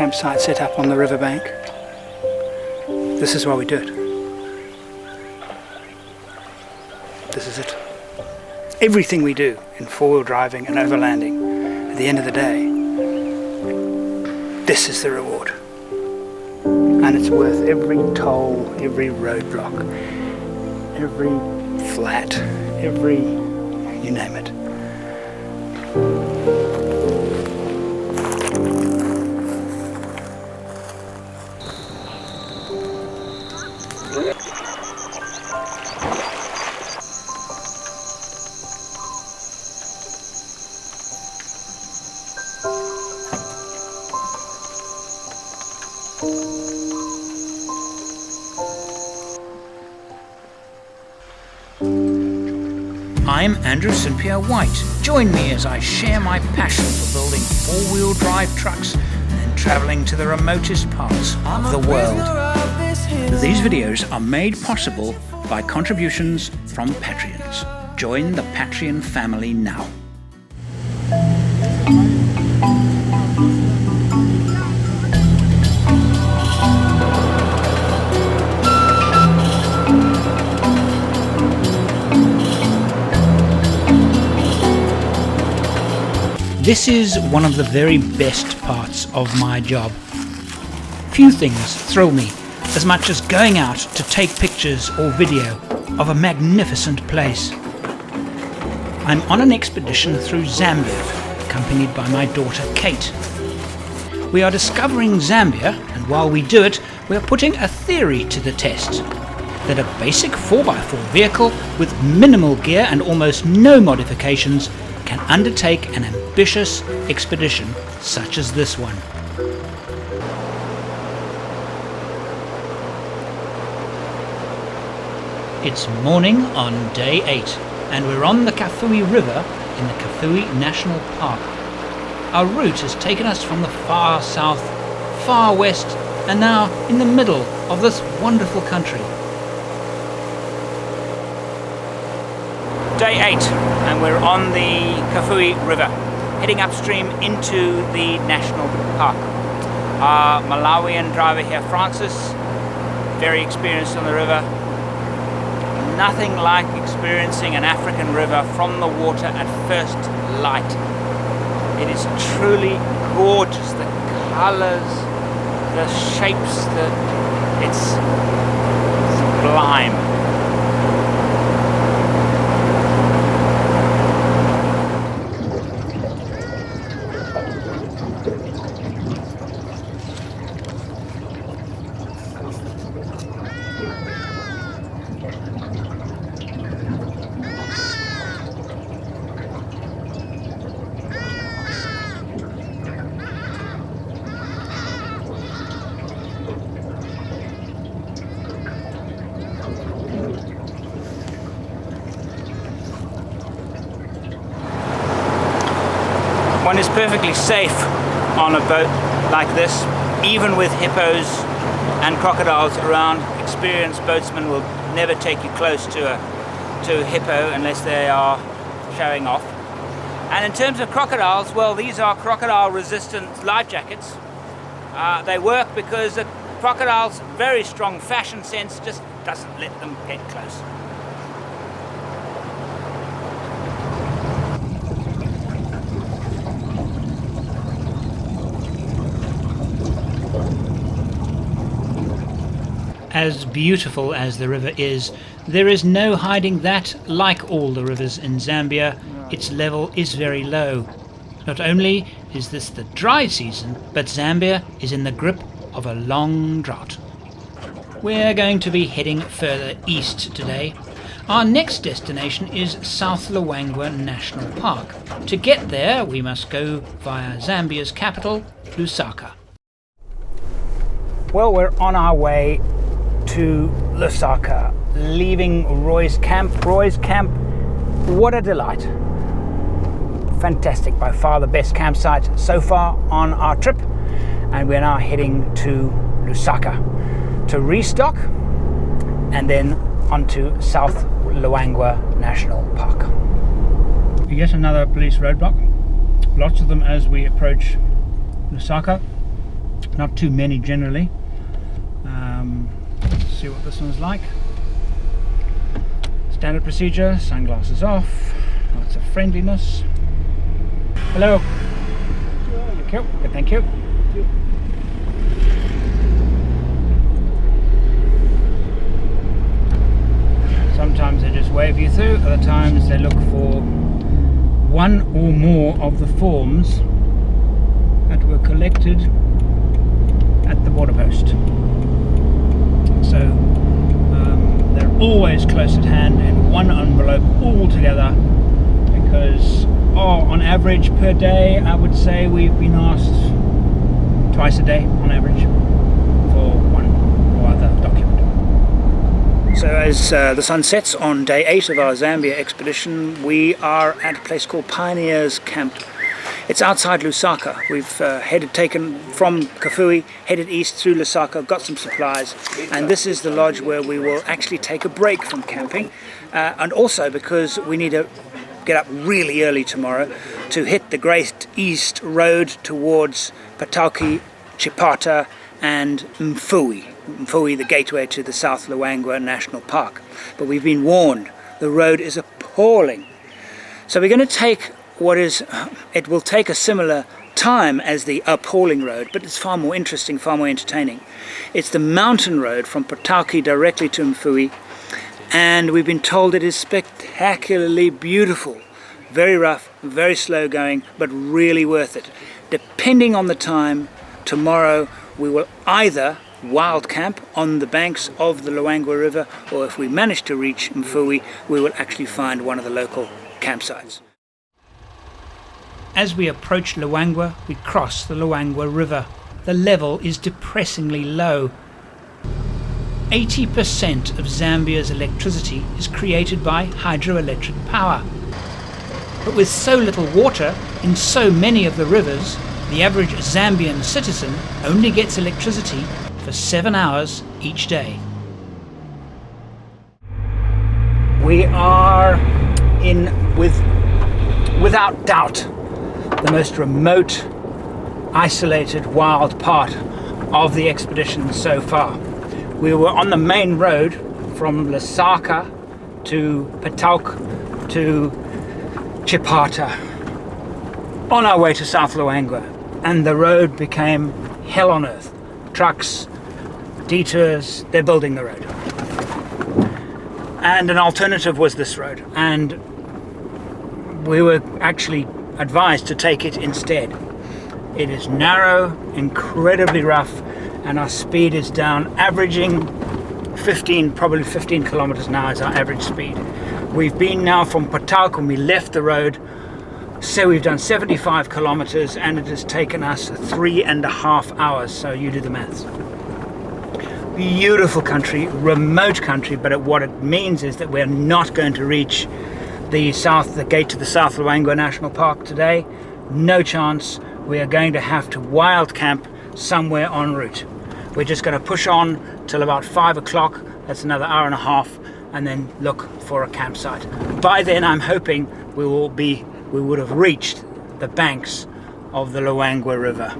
campsite set up on the riverbank. This is why we do it. This is it. Everything we do in four-wheel driving and overlanding, at the end of the day, this is the reward. And it's worth every toll, every roadblock, every flat, every, you name it. I'm Andrew St. Pierre White. Join me as I share my passion for building four-wheel drive trucks and travelling to the remotest parts of the world. These videos are made possible by contributions from Patreons. Join the Patreon family now. This is one of the very best parts of my job. Few things thrill me as much as going out to take pictures or video of a magnificent place. I'm on an expedition through Zambia, accompanied by my daughter Kate. We are discovering Zambia, and while we do it, we are putting a theory to the test. That a basic 4x4 vehicle with minimal gear and almost no modifications can undertake an ambitious expedition such as this one. It's morning on day 8 and we're on the Kafue River in the Kafue National Park. Our route has taken us from the far south, far west and now in the middle of this wonderful country. Day 8 and we're on the Kafue River, heading upstream into the national park. Our Malawian driver here, Francis, very experienced on the river. Nothing like experiencing an African river from the water at first light. It is truly gorgeous, the colours, the shapes, it's sublime. One is perfectly safe on a boat like this, even with hippos and crocodiles around. Experienced boatsmen will never take you close to a hippo unless they are showing off. And in terms of crocodiles, well, these are crocodile-resistant life jackets. They work because the crocodile's very strong fashion sense just doesn't let them get close. As beautiful as the river is, there is no hiding that, like all the rivers in Zambia, its level is very low. Not only is this the dry season, but Zambia is in the grip of a long drought. We're going to be heading further east today. Our next destination is South Luangwa National Park. To get there, we must go via Zambia's capital, Lusaka. Well, we're on our way to Lusaka, leaving Roy's camp. Roy's camp, what a delight. Fantastic, by far the best campsite so far on our trip. And we're now heading to Lusaka to restock and then onto South Luangwa National Park. Yet another police roadblock. Lots of them as we approach Lusaka. Not too many generally. Let's see what this one's like. Standard procedure, sunglasses off, lots of friendliness. Hello. Thank you. Good, thank you. Sometimes they just wave you through, other times they look for one or more of the forms that were collected at the border post. So they're always close at hand in one envelope all together, because on average per day I would say we've been asked twice a day on average for one or other document. So as the sun sets on day 8 of our Zambia expedition, we are at a place called Pioneers Camp. It's outside Lusaka. We've taken from Kafue, headed east through Lusaka, got some supplies, and this is the lodge where we will actually take a break from camping, and also because we need to get up really early tomorrow to hit the Great East Road towards Patauki, Chipata and Mfui, the gateway to the South Luangwa National Park. But we've been warned, the road is appalling. So we're going to take it will take a similar time as the appalling road, but it's far more interesting, far more entertaining. It's the mountain road from Patauki directly to Mfui, and we've been told it is spectacularly beautiful. Very rough, very slow going, but really worth it. Depending on the time, tomorrow we will either wild camp on the banks of the Luangwa River, or if we manage to reach Mfui, we will actually find one of the local campsites. As we approach Luangwa, we cross the Luangwa River. The level is depressingly low. 80% of Zambia's electricity is created by hydroelectric power. But with so little water in so many of the rivers, the average Zambian citizen only gets electricity for 7 hours each day. We are without doubt, the most remote, isolated, wild part of the expedition so far. We were on the main road from Lusaka to Patauki to Chipata on our way to South Luangwa, and the road became hell on earth. Trucks, detours, they're building the road. And an alternative was this road, and we were actually advised to take it instead. It is narrow, incredibly rough, and our speed is down, averaging probably 15 kilometers an hour is our average speed. We've been now from Patauki, when we left the road, so we've done 75 kilometers, and it has taken us 3.5 hours, so you do the maths. Beautiful country, remote country, but what it means is that we're not going to reach the gate to the South Luangwa National Park today. No chance. We are going to have to wild camp somewhere en route. We're just going to push on till about 5 o'clock. That's another hour and a half, and then look for a campsite. By then, I'm hoping we would have reached the banks of the Luangwa River.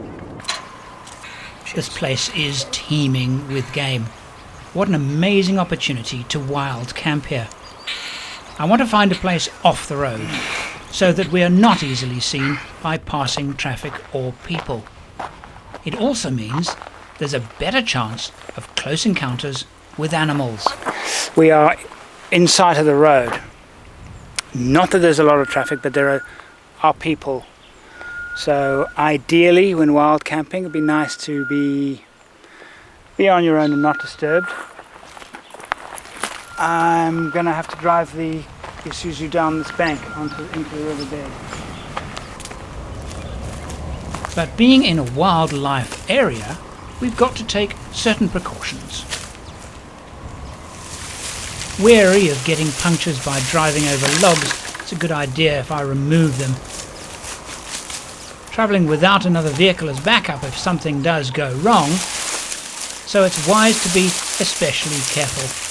This place is teeming with game. What an amazing opportunity to wild camp here. I want to find a place off the road so that we are not easily seen by passing traffic or people. It also means there's a better chance of close encounters with animals. We are in sight of the road. Not that there's a lot of traffic, but there are people. So ideally, when wild camping, it'd be nice to be on your own and not disturbed. I'm gonna have to drive the Isuzu down this bank into the riverbed. But being in a wildlife area, we've got to take certain precautions. Wary of getting punctures by driving over logs, it's a good idea if I remove them. Travelling without another vehicle as backup if something does go wrong, so it's wise to be especially careful.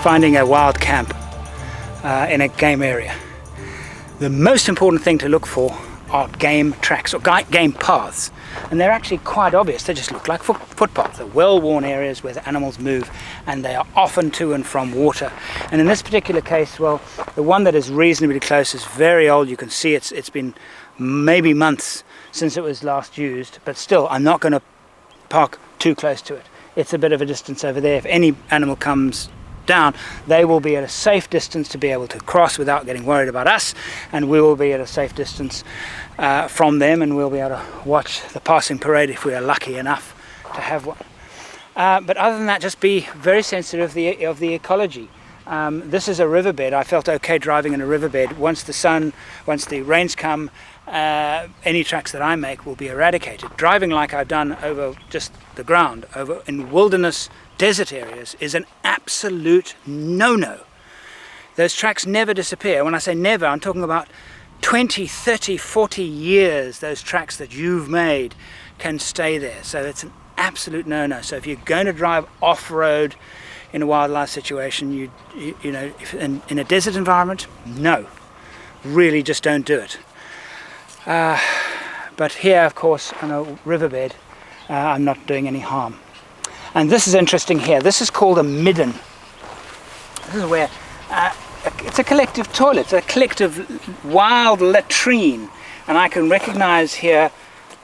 finding a wild camp in a game area. The most important thing to look for are game tracks or game paths, and they're actually quite obvious. They just look like footpaths. They're well-worn areas where the animals move, and they are often to and from water. And in this particular case, well, the one that is reasonably close is very old. You can see it's been maybe months since it was last used, but still, I'm not going to park too close to it. It's a bit of a distance over there. If any animal comes down, they will be at a safe distance to be able to cross without getting worried about us, and we will be at a safe distance from them, and we'll be able to watch the passing parade if we are lucky enough to have one. But other than that, just be very sensitive of the ecology. This is a riverbed. I felt okay driving in a riverbed. Once the rains come, any tracks that I make will be eradicated. Driving like I've done over just the ground, over in wilderness desert areas, is an absolute no-no. Those tracks never disappear. When I say never, I'm talking about 20, 30, 40 years. Those tracks that you've made can stay there. So it's an absolute no-no. So if you're going to drive off-road in a wildlife situation, you know, if in a desert environment, no, really just don't do it. But here, of course, on a riverbed, I'm not doing any harm. And this is interesting here. This is called a midden. This is where it's a collective toilet, it's a collective wild latrine. And I can recognize here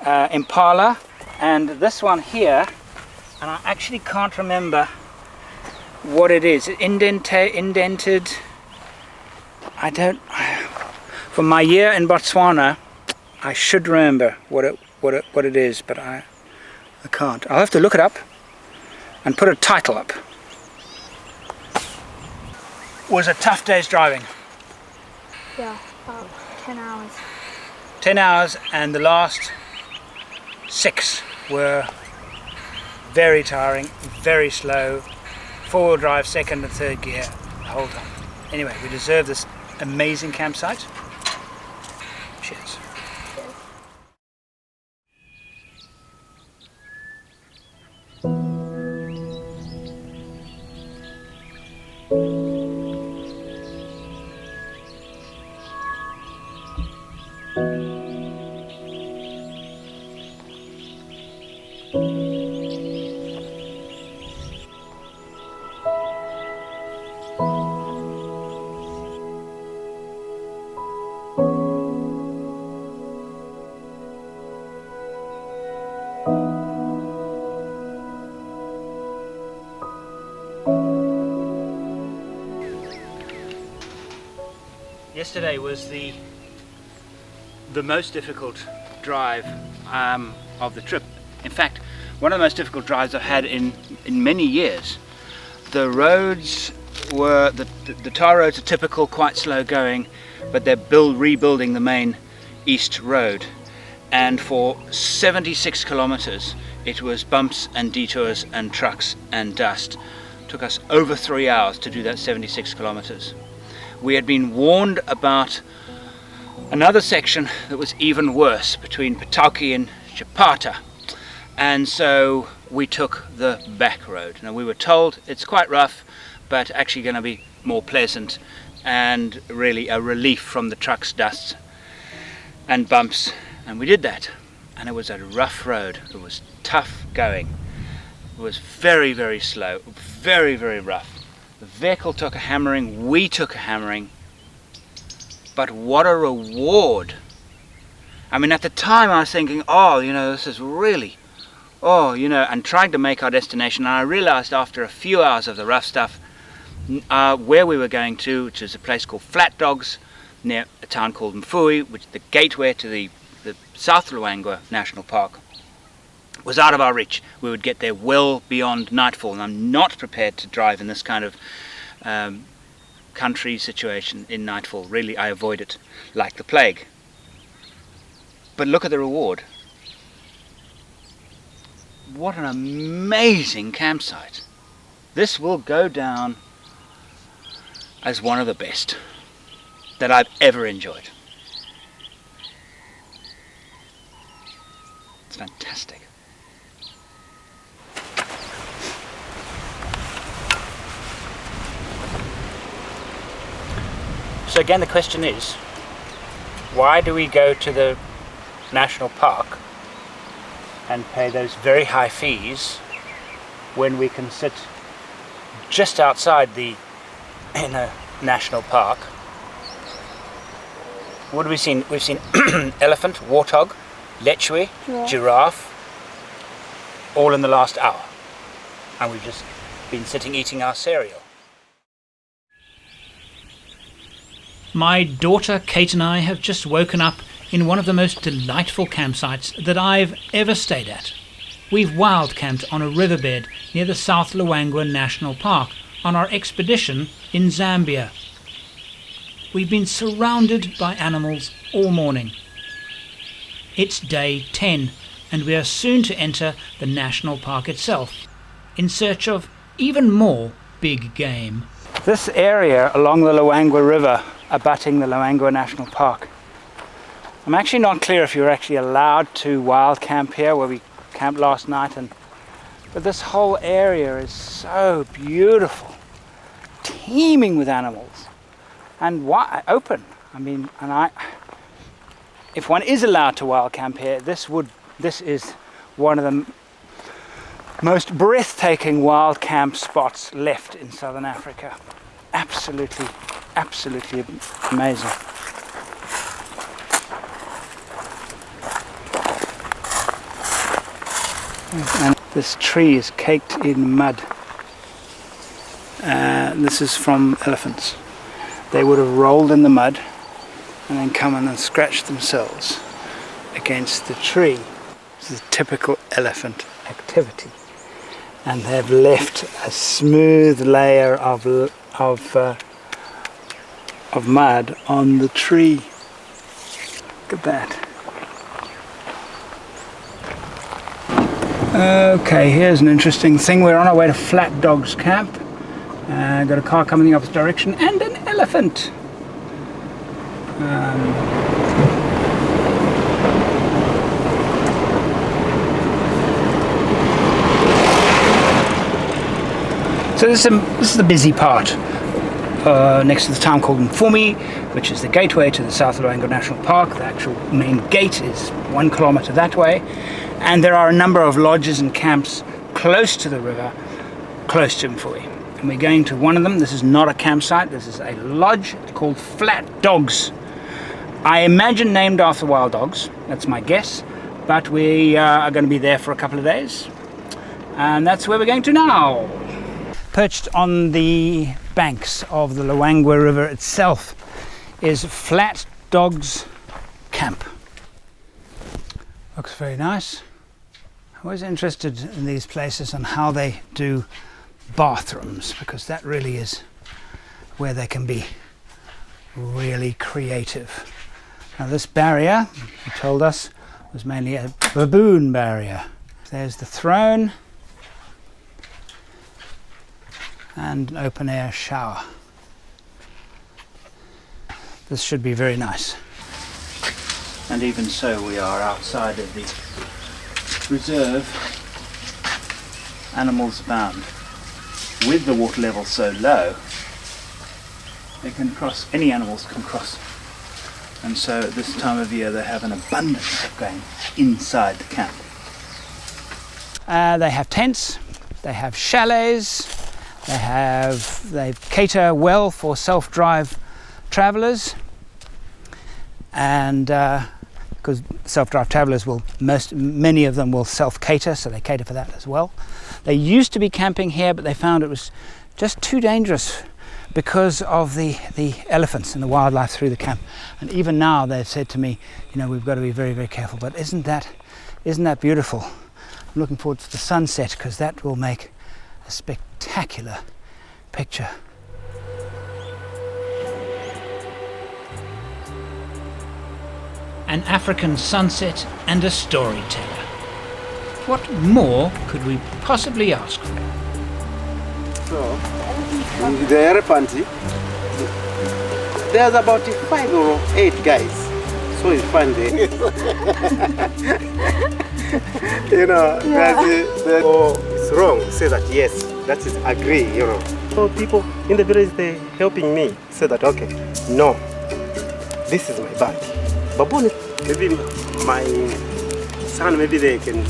impala, and this one here, and I actually can't remember what it is. Indented. I don't. From my year in Botswana, I should remember what it is, but I can't. I'll have to look it up and put a title up. Was a tough day's driving. Yeah, about 10 hours. 10 hours, and the last 6 were very tiring, very slow, 4-wheel drive, second and third gear the whole time. Anyway, we deserve this amazing campsite. Cheers. Yesterday was the most difficult drive of the trip. In fact, one of the most difficult drives I've had in many years. The roads were, the tar roads are typical, quite slow going, but they're rebuilding the main east road. And for 76 kilometers, it was bumps and detours and trucks and dust. It took us over 3 hours to do that 76 kilometers. We had been warned about another section that was even worse between Patauki and Chapata, and so we took the back road. Now, we were told it's quite rough, but actually going to be more pleasant and really a relief from the trucks, dust and bumps, and we did that. And it was a rough road. It was tough going. It was very, very slow, very, very rough. The vehicle took a hammering, we took a hammering, but what a reward. I mean, at the time I was thinking, oh, you know, this is really, oh, you know, and trying to make our destination. And I realized after a few hours of the rough stuff, where we were going to, which is a place called Flat Dogs, near a town called Mfui, which is the gateway to the South Luangwa National Park, was out of our reach. We would get there well beyond nightfall, and I'm not prepared to drive in this kind of country situation in nightfall. Really, I avoid it like the plague. But look at the reward. What an amazing campsite. This will go down as one of the best that I've ever enjoyed. It's fantastic. So again, the question is, why do we go to the national park and pay those very high fees when we can sit just outside the national park? What have we seen? We've seen elephant, warthog, lechwe, giraffe, all in the last hour. And we've just been sitting eating our cereal. My daughter Kate and I have just woken up in one of the most delightful campsites that I've ever stayed at. We've wild camped on a riverbed near the South Luangwa National Park on our expedition in Zambia. We've been surrounded by animals all morning. It's day 10 and we are soon to enter the national park itself in search of even more big game. This area along the Luangwa River abutting the Luangwa National Park, I'm actually not clear if you're actually allowed to wild camp here where we camped last night, but this whole area is so beautiful, teeming with animals and open. I mean, if one is allowed to wild camp here, this is one of the most breathtaking wild camp spots left in southern Africa. Absolutely amazing. And this tree is caked in mud. This is from elephants. They would have rolled in the mud and then come in and scratched themselves against the tree. This is a typical elephant activity. And they've left a smooth layer of mud on the tree. Look at that. Okay, here's an interesting thing. We're on our way to Flat Dogs Camp. Got a car coming the opposite direction and an elephant. So this is the busy part next to the town called Mfumi, which is the gateway to the South Luangwa National Park. The actual main gate is 1 kilometer that way, and there are a number of lodges and camps close to the river, close to Mfumi. And we're going to one of them. This is not a campsite, this is a lodge called Flat Dogs. I imagine named after wild dogs, that's my guess, but we are going to be there for a couple of days, and that's where we're going to now. Perched on the banks of the Luangwa River itself is Flat Dogs Camp. Looks very nice. I was interested in these places and how they do bathrooms, because that really is where they can be really creative. Now this barrier, he told us, was mainly a baboon barrier. There's the throne and an open air shower. This should be very nice. And even so, we are outside of the reserve. Animals abound. With the water level so low, they can cross, any animals can cross. And so at this time of year they have an abundance of game inside the camp. They have tents, they have chalets, they cater well for self-drive travellers, and because self-drive travellers many of them will self-cater, so they cater for that as well. They used to be camping here, but they found it was just too dangerous because of the elephants and the wildlife through the camp. And even now they've said to me, you know, we've got to be very, very careful. But isn't that beautiful? I'm looking forward to the sunset, because that will make a spectacular picture. An African sunset and a storyteller. What more could we possibly ask for? So, the elephant, there's about 5 or 8 guys. So it's fun there. You know, oh, it's wrong. Say that yes. that is agree, you know. So people in the village, they helping me, say that, okay, no, this is my bag. Babuni, maybe my son, maybe they can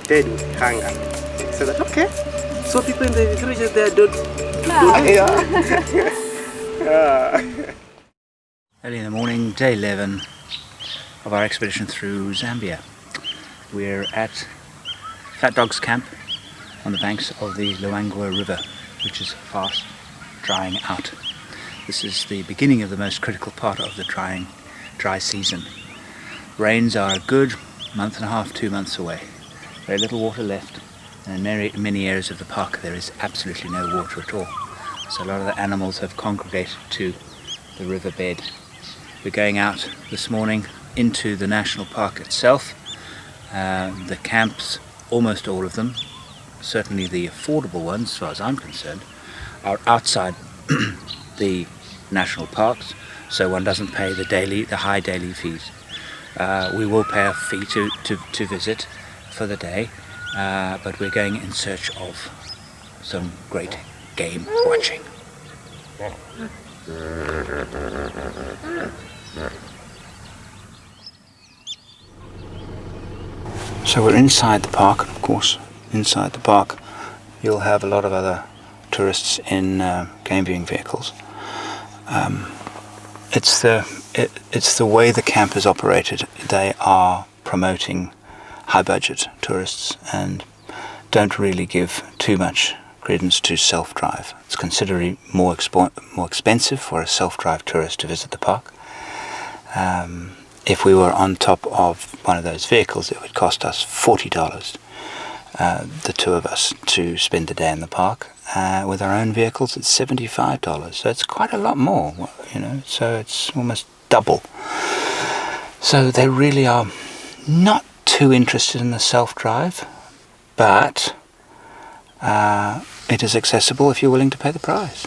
dead with hunger. Say that, okay. So people in the village, they don't. Early in the morning, day 11 of our expedition through Zambia. We're at Flat Dogs Camp on the banks of the Luangwa River, which is fast drying out. This is the beginning of the most critical part of the dry season. Rains are a good month and a half, 2 months away. Very little water left, and in many areas of the park there is absolutely no water at all. So a lot of the animals have congregated to the riverbed. We're going out this morning into the national park itself. The camps, almost all of them, certainly the affordable ones as far as I'm concerned, are outside the national parks, so one doesn't pay the high daily fees. We will pay a fee to visit for the day, but we're going in search of some great game watching. So we're inside the park, and of course inside the park you'll have a lot of other tourists in game viewing vehicles. It's the way the camp is operated. They are promoting high budget tourists and don't really give too much credence to self-drive. It's considerably more expensive for a self-drive tourist to visit the park. If we were on top of one of those vehicles, it would cost us $40, the two of us, to spend the day in the park. With our own vehicles, it's $75, so it's quite a lot more, you know, so it's almost double. So they really are not too interested in the self-drive, but it is accessible if you're willing to pay the price.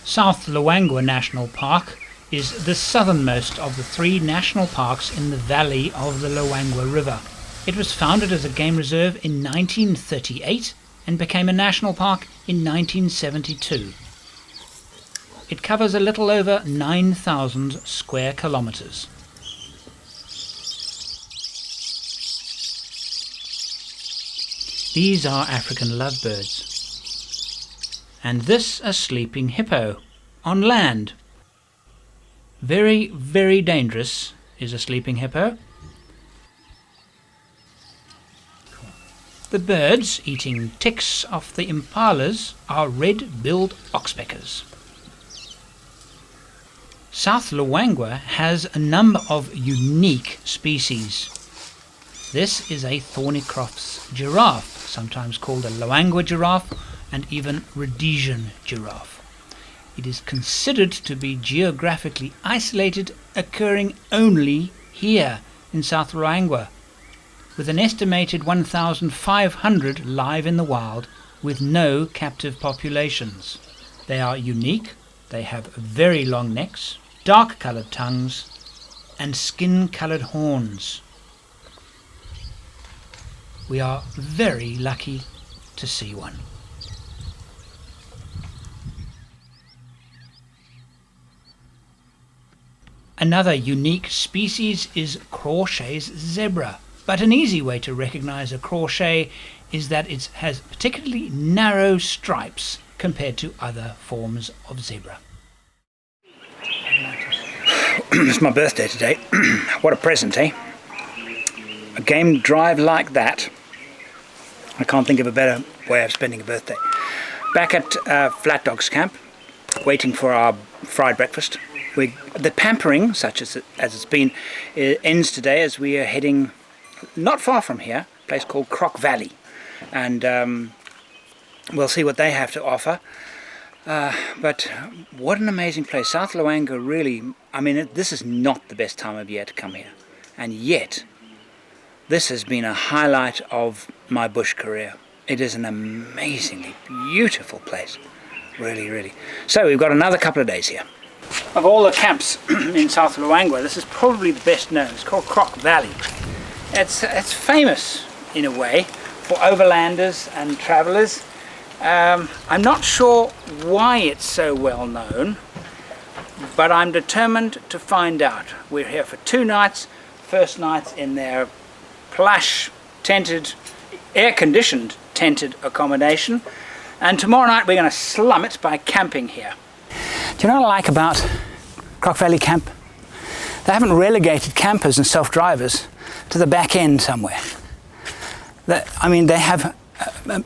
South Luangwa National Park is the southernmost of the 3 national parks in the valley of the Luangwa River. It was founded as a game reserve in 1938 and became a national park in 1972. It covers a little over 9,000 square kilometers. These are African lovebirds. And this a sleeping hippo on land. Very, very dangerous is a sleeping hippo. The birds eating ticks off the impalas are red-billed oxpeckers. South Luangwa has a number of unique species. This is a Thornycroft's giraffe, sometimes called a Luangwa giraffe and even Rhodesian giraffe. It is considered to be geographically isolated, occurring only here in South Luangwa, with an estimated 1,500 live in the wild with no captive populations. They are unique, they have very long necks, dark-coloured tongues and skin-coloured horns. We are very lucky to see one. Another unique species is Crawshay's zebra, but an easy way to recognize a Crawshay is that it has particularly narrow stripes compared to other forms of zebra. It's my birthday today. What a present, eh? A game drive like that. I can't think of a better way of spending a birthday. Back at Flat Dogs Camp, waiting for our fried breakfast. The pampering, such as it's been, ends today as we are heading not far from here, a place called Croc Valley, and we'll see what they have to offer. But what an amazing place. South Luangwa really, I mean, this is not the best time of year to come here, and yet this has been a highlight of my bush career. It is an amazingly beautiful place, really, really. So we've got another couple of days here. Of all the camps in South Luangwa, this is probably the best known. It's called Croc Valley. It's famous in a way for overlanders and travellers. I'm not sure why it's so well known, but I'm determined to find out. We're here for 2 nights. First night's in their plush, tented, air-conditioned tented accommodation, and tomorrow night we're going to slum it by camping here. Do you know what I like about Croc Valley Camp? They haven't relegated campers and self-drivers to the back end somewhere. I mean, they have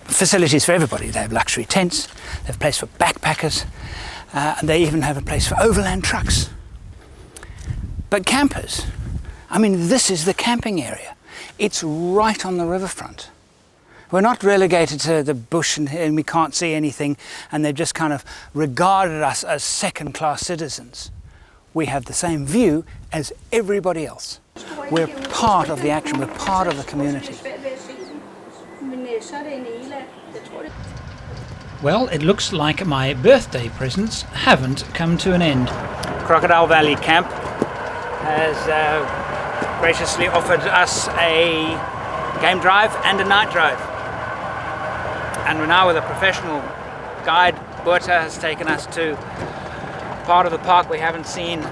facilities for everybody. They have luxury tents, they have a place for backpackers, and they even have a place for overland trucks. But campers, I mean, this is the camping area. It's right on the riverfront. We're not relegated to the bush and we can't see anything, and they've just kind of regarded us as second-class citizens. We have the same view as everybody else. We're part of the action, we're part of the community. Well, it looks like my birthday presents haven't come to an end. Crocodile Valley Camp has graciously offered us a game drive and a night drive. And we're now with a professional guide. Berta has taken us to part of the park we haven't seen.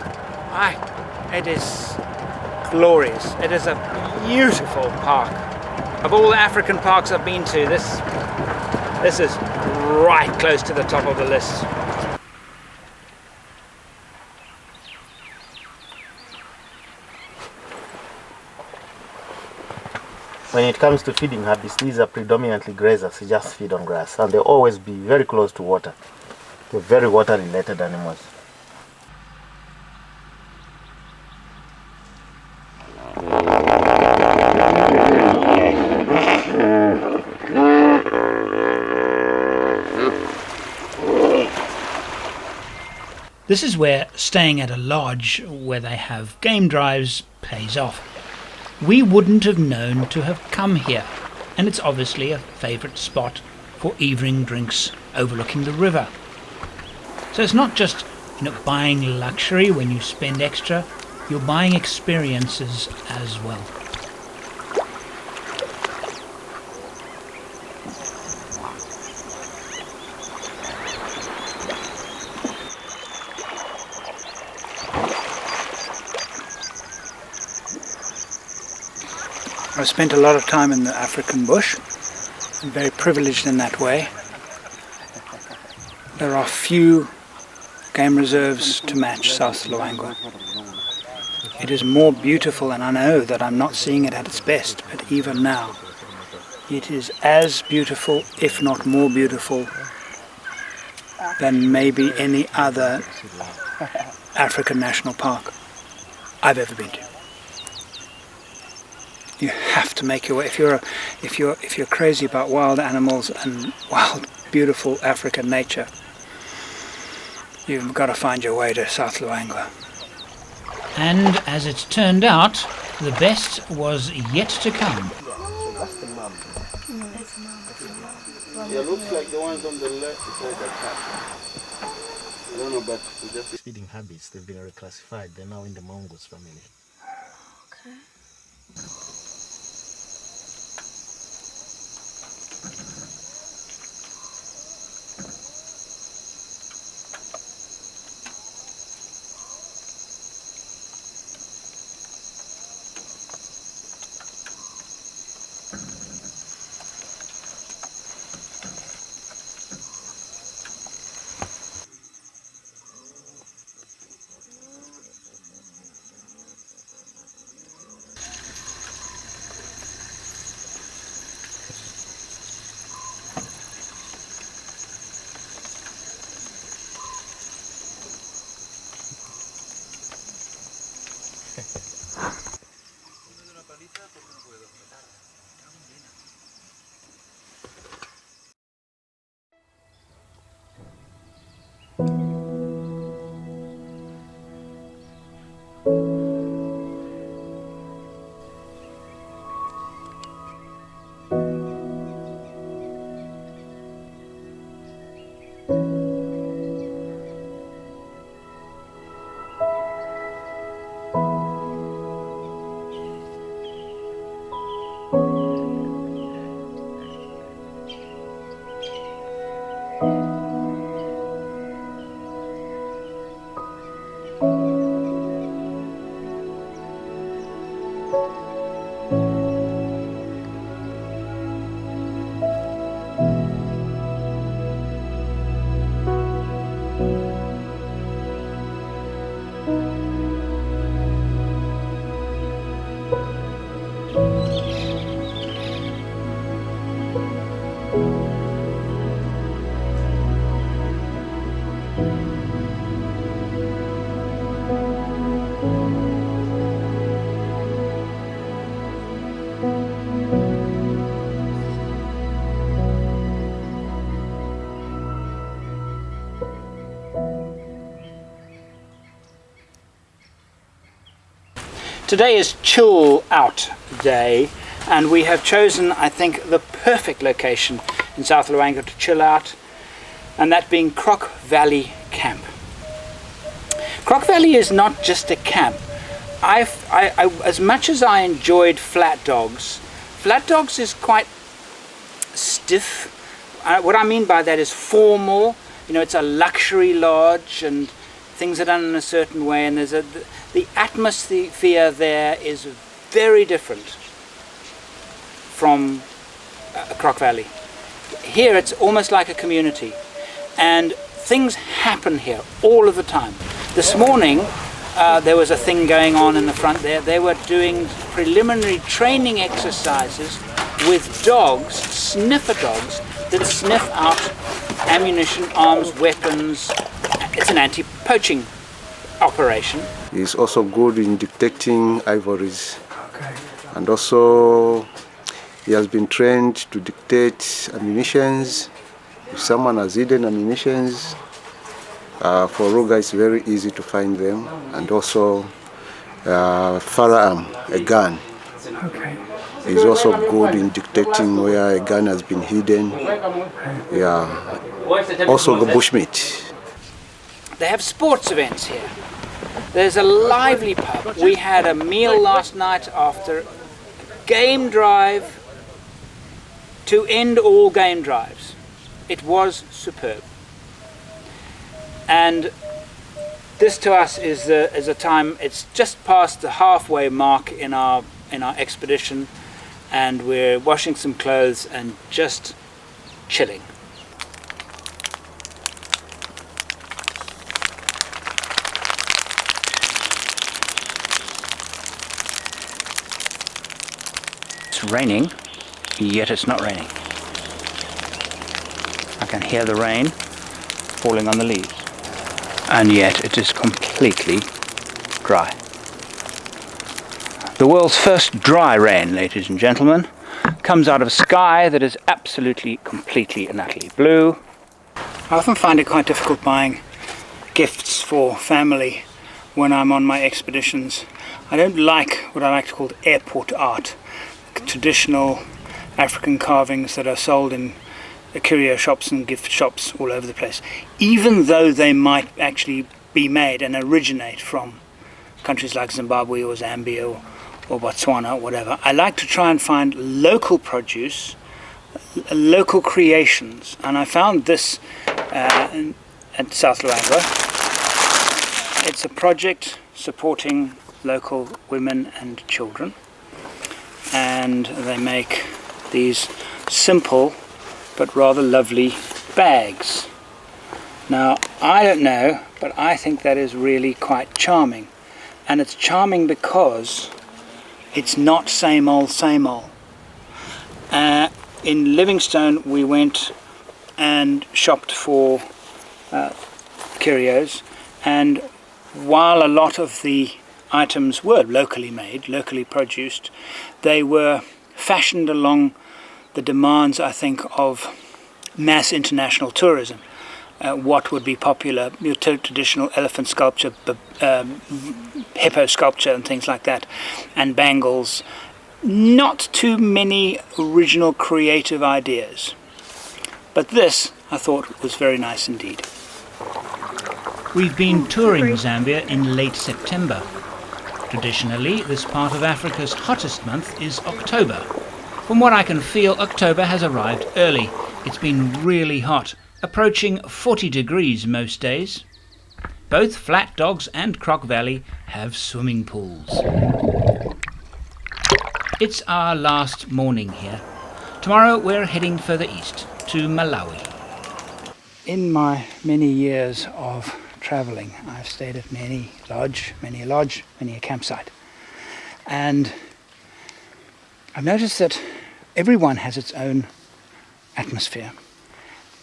It is glorious. It is a beautiful park. Of all the African parks I've been to, this is right close to the top of the list. When it comes to feeding habits, these are predominantly grazers. They just feed on grass, and they'll always be very close to water. They're very water-related animals. This is where staying at a lodge where they have game drives pays off. We wouldn't have known to have come here, and it's obviously a favourite spot for evening drinks overlooking the river. So it's not just, buying luxury when you spend extra, you're buying experiences as well. I've spent a lot of time in the African bush. I'm very privileged in that way. There are few game reserves to match South Luangwa. It is more beautiful, and I know that I'm not seeing it at its best, but even now, it is as beautiful, if not more beautiful, than maybe any other African national park I've ever been to. You have to make your way. If you're crazy about wild animals and wild, beautiful African nature, you've got to find your way to South Luangwa. And as it turned out, the best was yet to come. That's the mum. Yeah, looks like the ones on the left side are cats. I don't know, but just feeding habits, they've been reclassified. They're now in the mongoose family. Okay. Today is chill out day, and we have chosen, I think, the perfect location in South Luangwa to chill out, and that being Croc Valley Camp. Croc Valley is not just a camp. As much as I enjoyed Flat Dogs is quite stiff. What I mean by that is formal. You know, it's a luxury lodge and things are done in a certain way, and there's the atmosphere there is very different from Croc Valley. Here it's almost like a community, and things happen here all of the time. This morning there was a thing going on in the front there. They were doing preliminary training exercises with dogs, sniffer dogs, that sniff out ammunition, arms, weapons. It's an anti-poaching operation. He's also good in detecting ivories. Okay. And also he has been trained to detect ammunitions. If someone has hidden ammunitions, for Ruga it's very easy to find them. And also firearm, a gun. Okay. He's also good in detecting where a gun has been hidden. Yeah. Also the bushmeat. They have sports events here. There's a lively pub. We had a meal last night after a game drive to end all game drives. It was superb. And this to us is a time, it's just past the halfway mark in our expedition, and we're washing some clothes and just chilling. It's raining, yet it's not raining. I can hear the rain falling on the leaves, and yet it is completely dry. The world's first dry rain, ladies and gentlemen, comes out of a sky that is absolutely, completely and utterly blue. I often find it quite difficult buying gifts for family when I'm on my expeditions. I don't like what I like to call airport art, traditional African carvings that are sold in the curio shops and gift shops all over the place, even though they might actually be made and originate from countries like Zimbabwe or Zambia or Botswana or whatever. I like to try and find local produce, local creations, and I found this at South Luangwa. It's a project supporting local women and children, and they make these simple but rather lovely bags. Now, I don't know, but I think that is really quite charming, and it's charming because it's not same old, same old. In Livingstone we went and shopped for curios, and while a lot of the items were locally made, locally produced, they were fashioned along the demands, I think, of mass international tourism. What would be popular, your traditional elephant sculpture, hippo sculpture and things like that, and bangles. Not too many original creative ideas. But this, I thought, was very nice indeed. We've been touring Zambia in late September. Traditionally, this part of Africa's hottest month is October. From what I can feel, October has arrived early. It's been really hot, approaching 40 degrees most days. Both Flat Dogs and Croc Valley have swimming pools. It's our last morning here. Tomorrow we're heading further east to Malawi. In my many years of travelling, I've stayed at many a campsite. And I've noticed that everyone has its own atmosphere.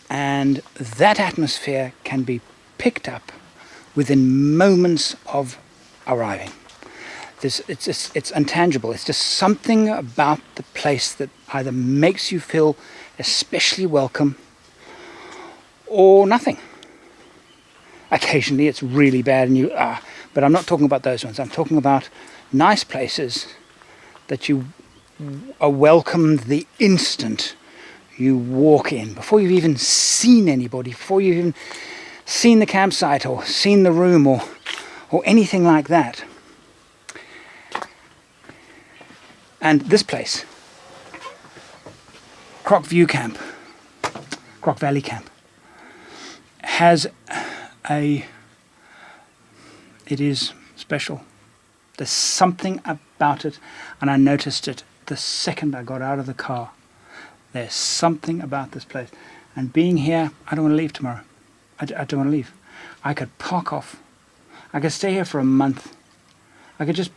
And that atmosphere can be picked up within moments of arriving. It's intangible. It's just something about the place that either makes you feel especially welcome or nothing. Occasionally it's really bad and but I'm not talking about those ones. I'm talking about nice places that you are welcomed the instant you walk in, before you've even seen anybody, before you've even seen the campsite or seen the room or anything like that. And this place, Croc Valley Camp, has it is special. There's something about it, and I noticed it the second I got out of the car. There's something about this place. And being here, I don't want to leave tomorrow. I don't want to leave. I could park off. I could stay here for a month. I could just,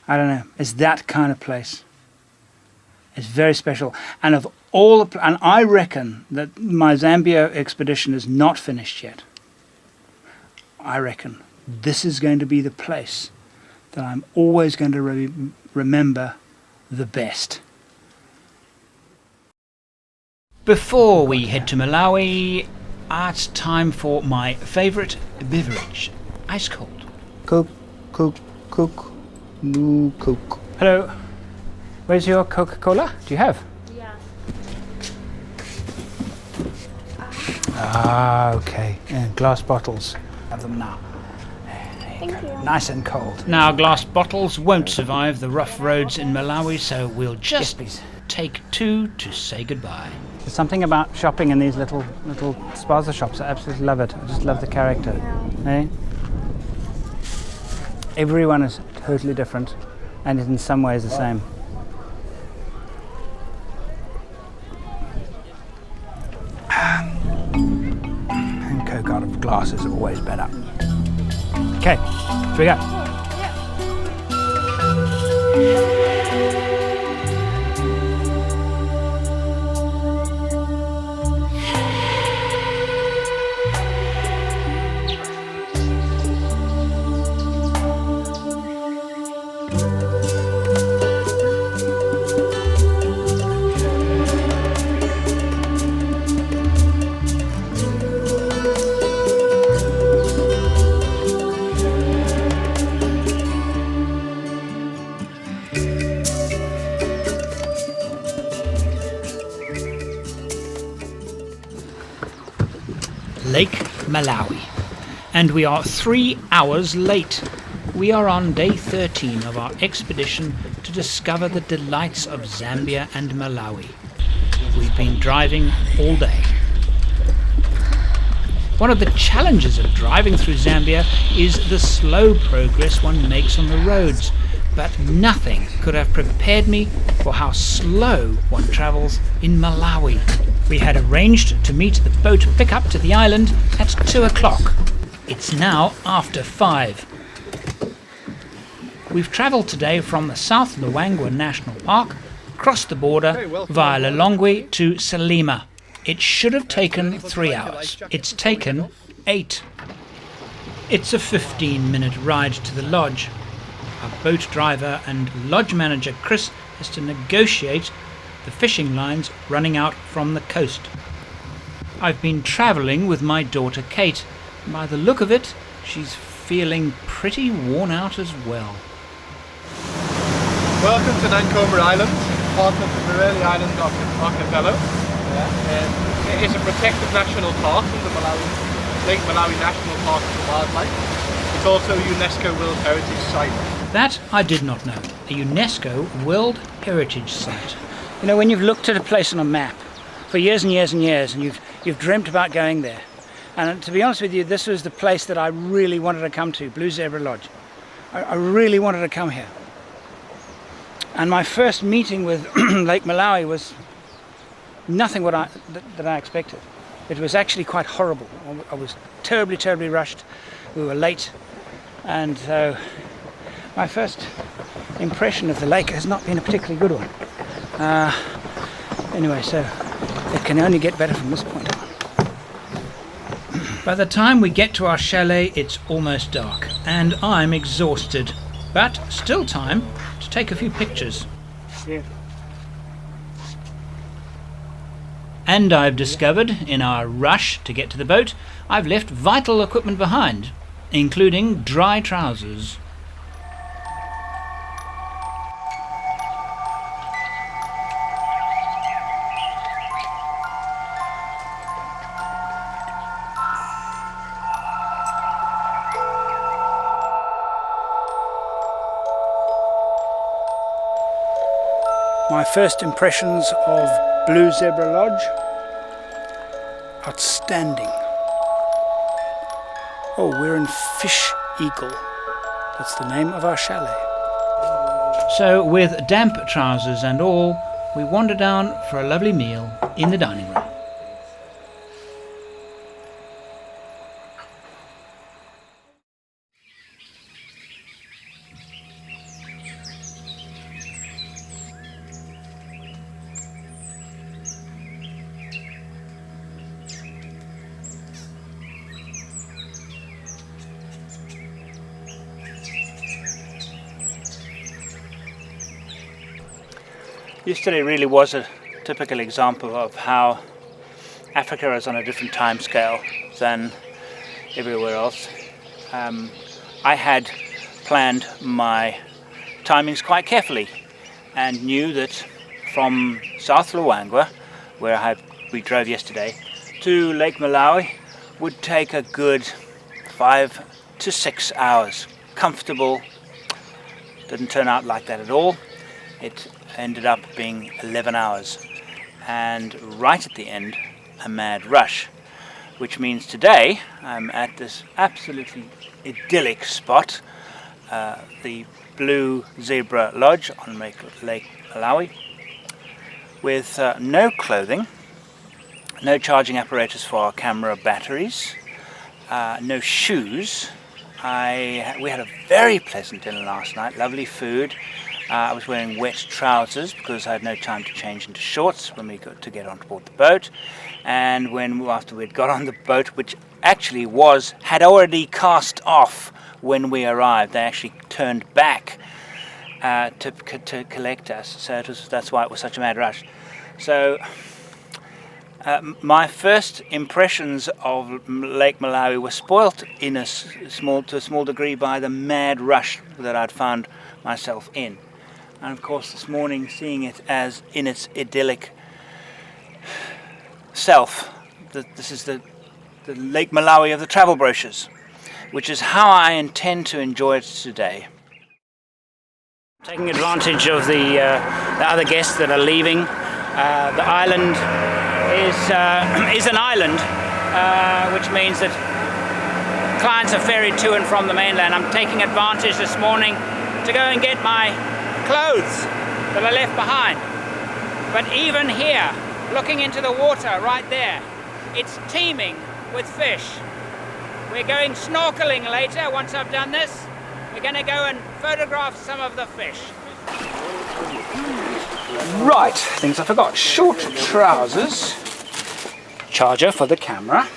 I don't know. It's that kind of place. It's very special. And of all and I reckon that my Zambia expedition is not finished yet. I reckon this is going to be the place that I'm always going to remember the best. Before we head to Malawi, it's time for my favourite beverage, ice cold. Coke, no Coke. Hello, where's your Coca-Cola? Do you have? Yeah. Okay, glass bottles. Have them now. Thank you. Nice and cold. Now, glass bottles won't survive the rough roads in Malawi, so we'll just take two to say goodbye. There's something about shopping in these little spaza shops. I absolutely love it. I just love the character. Eh? Everyone is totally different, and in some ways the same. And Coke out of glass is always better. Okay, here we go. Lake Malawi, and we are 3 hours late. We are on day 13 of our expedition to discover the delights of Zambia and Malawi. We've been driving all day. One of the challenges of driving through Zambia is the slow progress one makes on the roads, but nothing could have prepared me for how slow one travels in Malawi. We had arranged to meet the boat pickup to the island at 2 o'clock. It's now after 5. We've travelled today from the South Luangwa National Park, crossed the border via Lilongwe to Salima. It should have taken 3 hours. It's taken 8. It's a 15-minute ride to the lodge. Our boat driver and lodge manager Chris has to negotiate the fishing lines running out from the coast. I've been travelling with my daughter Kate. By the look of it, she's feeling pretty worn out as well. Welcome to Nankomer Island, part of the Morelli Island archipelago. It is a protected national park in the Lake Malawi National Park for Wildlife. It's also a UNESCO World Heritage Site. That I did not know. A UNESCO World Heritage Site. You know, when you've looked at a place on a map for years and years and years, and you've dreamt about going there, and to be honest with you, this was the place that I really wanted to come to, Blue Zebra Lodge. I really wanted to come here. And my first meeting with Lake Malawi was nothing that I expected. It was actually quite horrible. I was terribly rushed. We were late, and so my first impression of the lake has not been a particularly good one. Anyway, so it can only get better from this point on. By the time we get to our chalet, it's almost dark, and I'm exhausted, but still time to take a few pictures. Yeah. And I've discovered, in our rush to get to the boat, I've left vital equipment behind, including dry trousers. My first impressions of Blue Zebra Lodge, outstanding. Oh, we're in Fish Eagle. That's the name of our chalet. So, with damp trousers and all, we wander down for a lovely meal in the dining room. Yesterday really was a typical example of how Africa is on a different time scale than everywhere else. I had planned my timings quite carefully and knew that from South Luangwa, where we drove yesterday, to Lake Malawi would take a good 5 to 6 hours. Comfortable. Didn't turn out like that at all. It ended up being 11 hours, and right at the end, a mad rush, which means today I'm at this absolutely idyllic spot, the Blue Zebra Lodge on Lake Malawi, with no clothing, no charging apparatus for our camera batteries, no shoes. We had a very pleasant dinner last night, lovely food. I was wearing wet trousers because I had no time to change into shorts when we got to get on board the boat. And after we'd got on the boat, which actually had already cast off when we arrived, they actually turned back to collect us. So that's why it was such a mad rush. So my first impressions of Lake Malawi were spoilt to a small degree by the mad rush that I'd found myself in. And of course this morning, seeing it as in its idyllic self, this is the Lake Malawi of the travel brochures, which is how I intend to enjoy it today. Taking advantage of the other guests that are leaving, the island is an island, which means that clients are ferried to and from the mainland. I'm taking advantage this morning to go and get my clothes that I left behind. But even here, looking into the water right there, it's teeming with fish. We're going snorkeling later. Once I've done this, we're going to go and photograph some of the fish. Right, things I forgot. Short trousers, charger for the camera,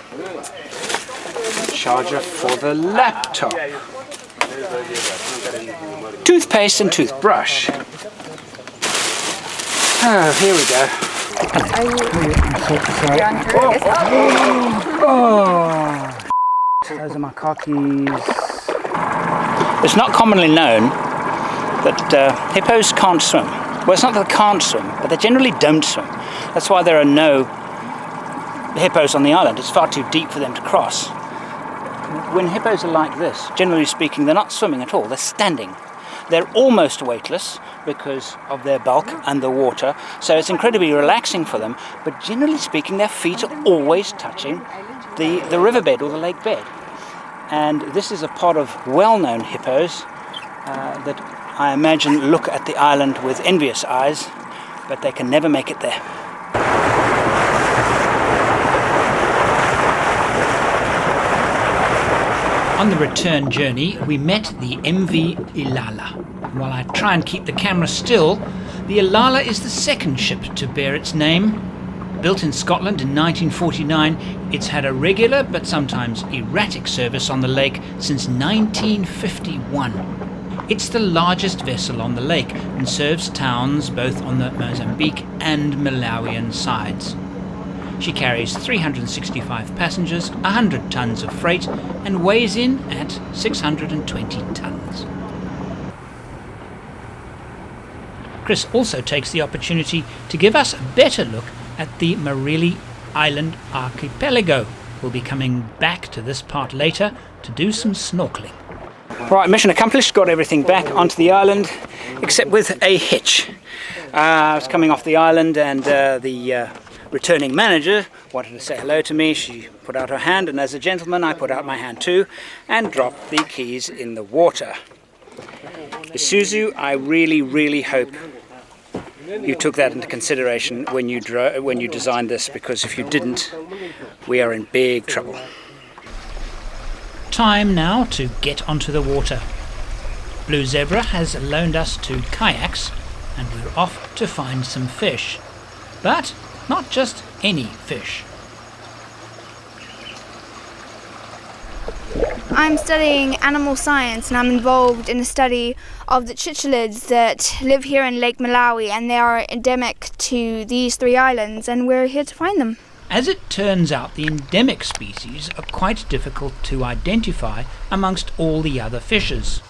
charger for the laptop, toothpaste and toothbrush. Oh, here we go. Those are my car keys. It's not commonly known that hippos can't swim. Well, it's not that they can't swim, but they generally don't swim. That's why there are no hippos on the island. It's far too deep for them to cross. When hippos are like this, generally speaking, they're not swimming at all, they're standing. They're almost weightless because of their bulk and the water, so it's incredibly relaxing for them, but generally speaking, their feet are always touching the riverbed or the lake bed. And this is a pod of well-known hippos that I imagine look at the island with envious eyes, but they can never make it there. On the return journey, we met the MV Ilala. While I try and keep the camera still, the Ilala is the second ship to bear its name. Built in Scotland in 1949, it's had a regular but sometimes erratic service on the lake since 1951. It's the largest vessel on the lake and serves towns both on the Mozambique and Malawian sides. She carries 365 passengers, 100 tons of freight, and weighs in at 620 tons. Chris also takes the opportunity to give us a better look at the Marili Island archipelago. We'll be coming back to this part later to do some snorkeling. Right, mission accomplished, got everything back onto the island, except with a hitch. I was coming off the island and the returning manager wanted to say hello to me. She put out her hand, and as a gentleman I put out my hand too and dropped the keys in the water. Isuzu, I really hope you took that into consideration when you designed this, because if you didn't, we are in big trouble. Time now to get onto the water. Blue Zebra has loaned us 2 kayaks and we're off to find some fish. But not just any fish. I'm studying animal science and I'm involved in the study of the cichllids that live here in Lake Malawi, and they are endemic to these 3 islands, and we're here to find them. As it turns out, the endemic species are quite difficult to identify amongst all the other fishes.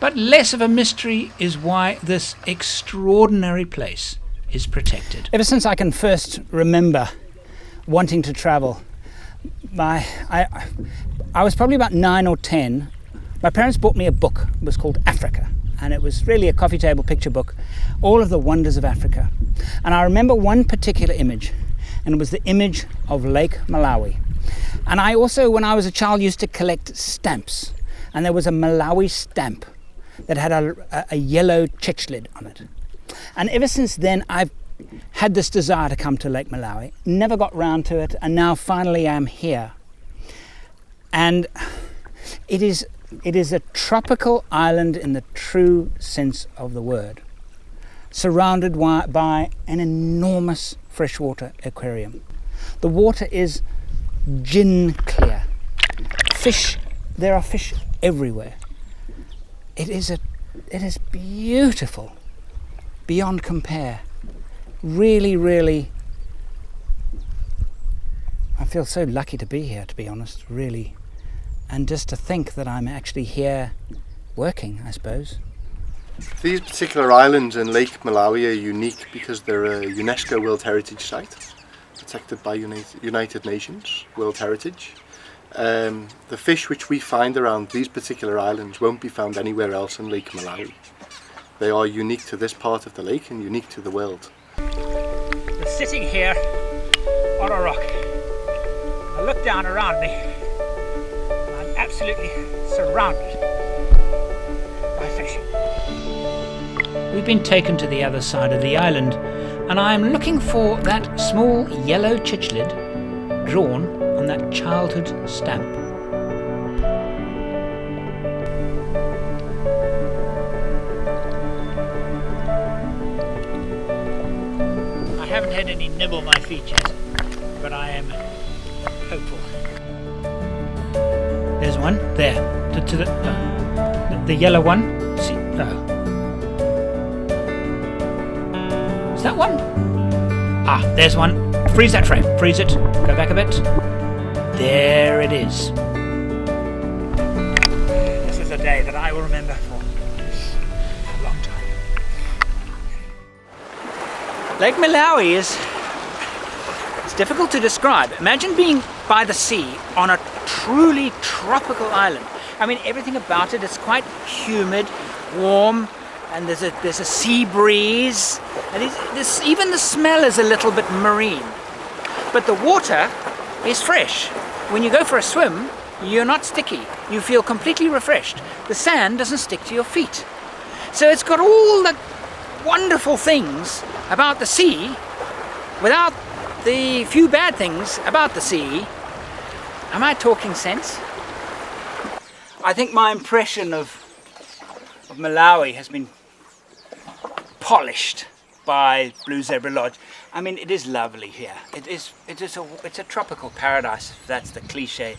But less of a mystery is why this extraordinary place is protected. Ever since I can first remember wanting to travel, I was probably about 9 or 10. My parents bought me a book. It was called Africa, and it was really a coffee table picture book, all of the wonders of Africa. And I remember one particular image, and it was the image of Lake Malawi. And I also, when I was a child, used to collect stamps, and there was a Malawi stamp that had a yellow cichlid on it. And ever since then, I've had this desire to come to Lake Malawi, never got round to it, and now finally I'm here. And it is a tropical island in the true sense of the word, surrounded by an enormous freshwater aquarium. The water is gin clear. There are fish everywhere. It is beautiful, beyond compare. Really, I feel so lucky to be here, to be honest, really. And just to think that I'm actually here working, I suppose. These particular islands in Lake Malawi are unique because they're a UNESCO World Heritage Site, protected by United Nations World Heritage. The fish which we find around these particular islands won't be found anywhere else in Lake Malawi. They are unique to this part of the lake and unique to the world. We're sitting here on a rock. I look down around me. I'm absolutely surrounded by fish. We've been taken to the other side of the island, and I'm looking for that small yellow cichlid drawn on that childhood stamp. I haven't had any nibble my feet yet, but I am hopeful. There's one there, the yellow one. See, is that one? Ah, there's one. Freeze that frame. Freeze it. Go back a bit. There it is. This is a day that I will remember for a long time. Lake Malawi it's difficult to describe. Imagine being by the sea on a truly tropical island. I mean, everything about it is quite humid, warm, and there's a sea breeze, and even the smell is a little bit marine. But the water is fresh. When you go for a swim, you're not sticky. You feel completely refreshed. The sand doesn't stick to your feet. So it's got all the wonderful things about the sea without the few bad things about the sea. Am I talking sense? I think my impression of Malawi has been polished by Blue Zebra Lodge. I mean, it is lovely here. It's a tropical paradise, if that's the cliche.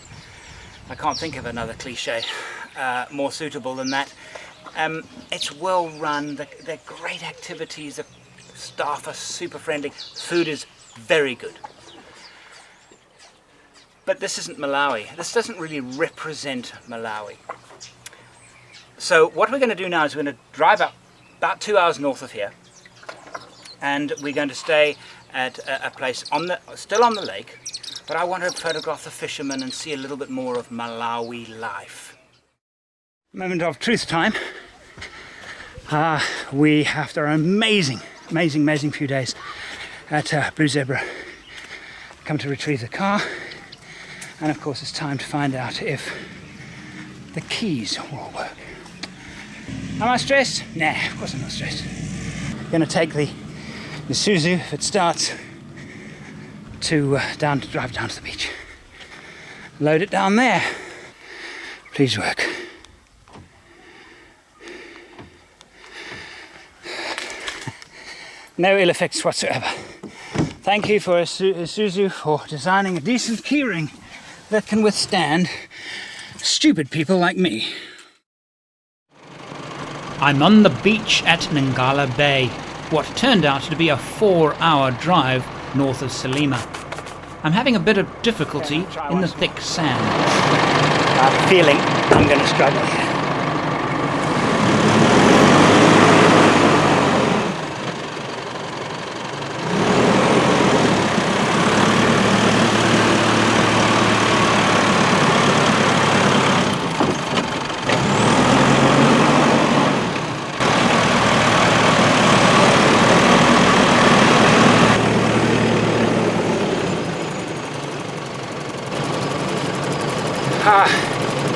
I can't think of another cliche more suitable than that. It's well run, they're great activities, the staff are super friendly, food is very good. But this isn't Malawi. This doesn't really represent Malawi. So what we're going to do now is we're going to drive up about 2 hours north of here, and we're going to stay at a place still on the lake, but I want to photograph the fishermen and see a little bit more of Malawi life. Moment of truth time. We, after an amazing few days at Blue Zebra, come to retrieve the car, and of course it's time to find out if the keys will work. Am I stressed? Nah, of course I'm not stressed. I'm going to take the Isuzu, if it starts, to drive down to the beach. Load it down there. Please work. No ill effects whatsoever. Thank you for Isuzu for designing a decent keyring that can withstand stupid people like me. I'm on the beach at Ngala Bay, what turned out to be a 4-hour drive north of Salima. I'm having a bit of difficulty in the thick sand. I'm feeling I'm going to struggle here.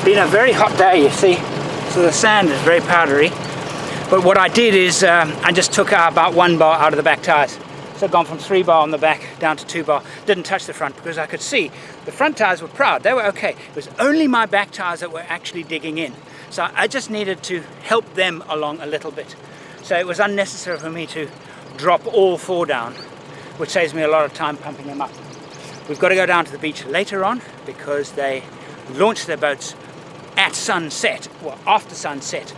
Been a very hot day, you see, so the sand is very powdery. But what I did is I just took about 1 bar out of the back tires. So I've gone from 3 bar on the back down to 2 bar. Didn't touch the front because I could see the front tires were proud, they were okay. It was only my back tires that were actually digging in. So I just needed to help them along a little bit. So it was unnecessary for me to drop all 4 down, which saves me a lot of time pumping them up. We've got to go down to the beach later on because they launch their boats at sunset, well after sunset,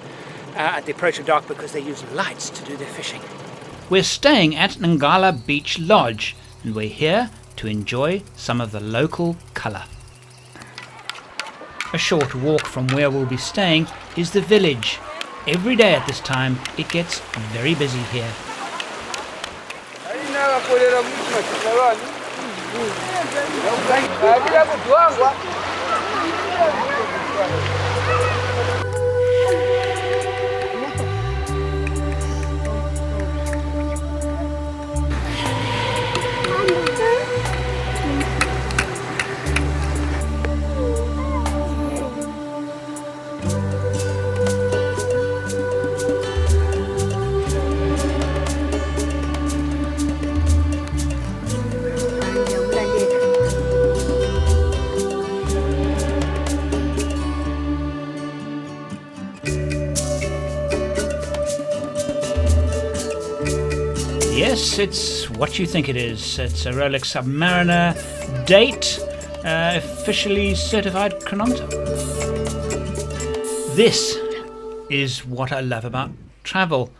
at the approach of dark, because they use lights to do their fishing. We're staying at Ngala Beach Lodge, and we're here to enjoy some of the local colour. A short walk from where we'll be staying is the village. Every day at this time it gets very busy here. Yes, it's what you think it is. It's a Rolex Submariner date, officially certified chronometer. This is what I love about travel.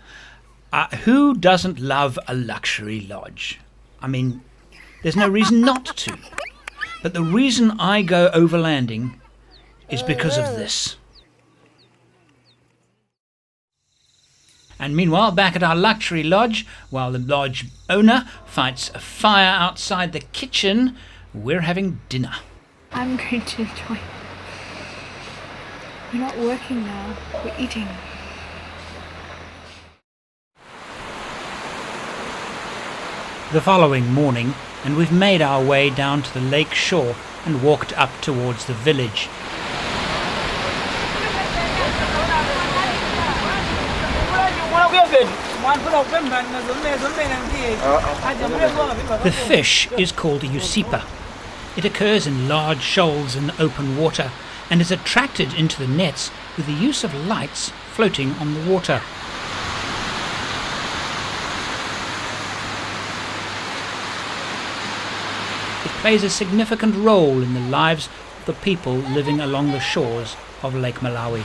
Who doesn't love a luxury lodge? I mean, there's no reason not to. But the reason I go overlanding is because of this. And meanwhile, back at our luxury lodge, while the lodge owner fights a fire outside the kitchen, we're having dinner. I'm going to enjoy it. We're not working now, we're eating. The following morning, and we've made our way down to the lake shore and walked up towards the village. The fish is called a usipa. It occurs in large shoals in open water and is attracted into the nets with the use of lights floating on the water. plays a significant role in the lives of the people living along the shores of Lake Malawi.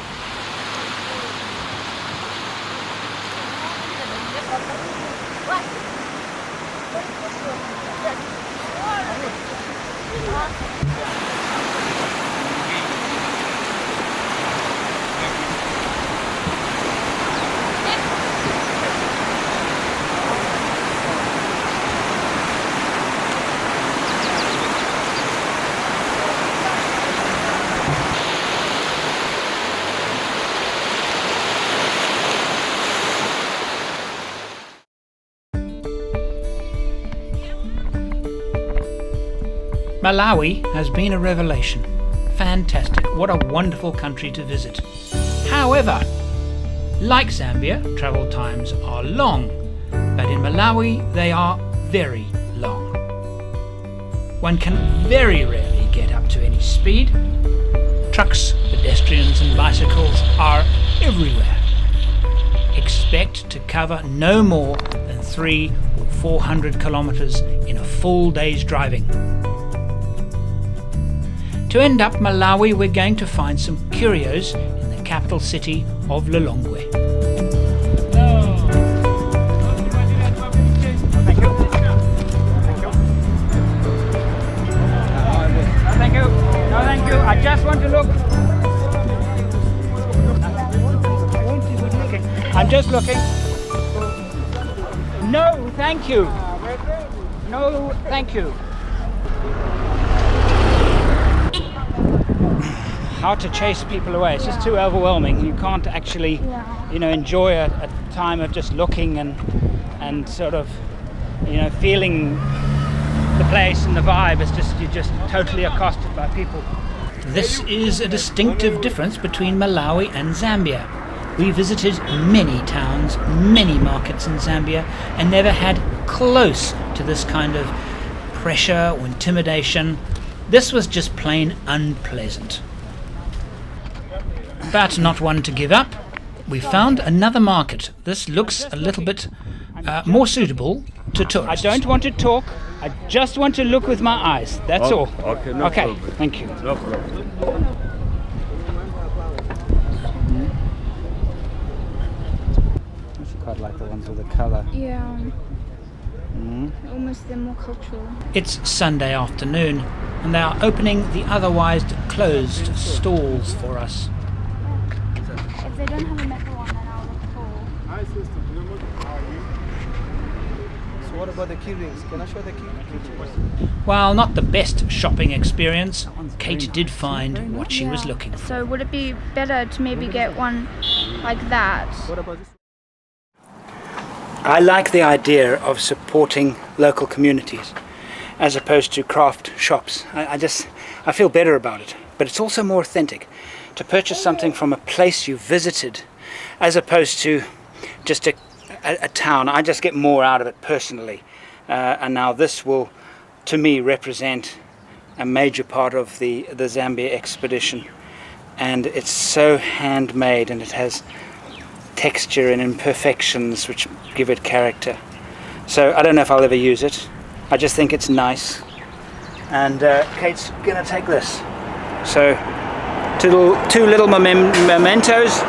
Malawi has been a revelation. Fantastic, what a wonderful country to visit. However, like Zambia, travel times are long, but in Malawi they are very long. One can very rarely get up to any speed. Trucks, pedestrians and bicycles are everywhere. Expect to cover no more than 300 or 400 kilometers in a full day's driving. To end up Malawi, we're going to find some curios in the capital city of Lilongwe. Thank you. I just want to look. I'm just looking. No, thank you. No, thank you. How to chase people away. It's just too overwhelming. You can't actually, enjoy a time of just looking and sort of, feeling the place and the vibe. It's just, you're just totally accosted by people. This is a distinctive difference between Malawi and Zambia. We visited many towns, many markets in Zambia, and never had close to this kind of pressure or intimidation. This was just plain unpleasant. But not one to give up. We found another market. This looks a little bit more suitable to tourists. I don't want to talk. I just want to look with my eyes. That's all. Okay, no problem. Thank you. No problem. I quite like the ones with the colour. Yeah. Almost they're more cultural. It's Sunday afternoon, and they are opening the otherwise closed stalls for us. If they don't have a metal one, then I'll look for. So what about the key rings? Can I show the key? While not the best shopping experience, Kate did find what she was looking for. So would it be better to maybe get one like that? What about this? I like the idea of supporting local communities as opposed to craft shops. I feel better about it, but it's also more authentic to purchase something from a place you visited as opposed to just a town. I just get more out of it personally, and now this will to me represent a major part of the Zambia expedition, and it's so handmade and it has texture and imperfections which give it character. So I don't know if I'll ever use it. I just think it's nice, and Kate's gonna take this. So two little mementos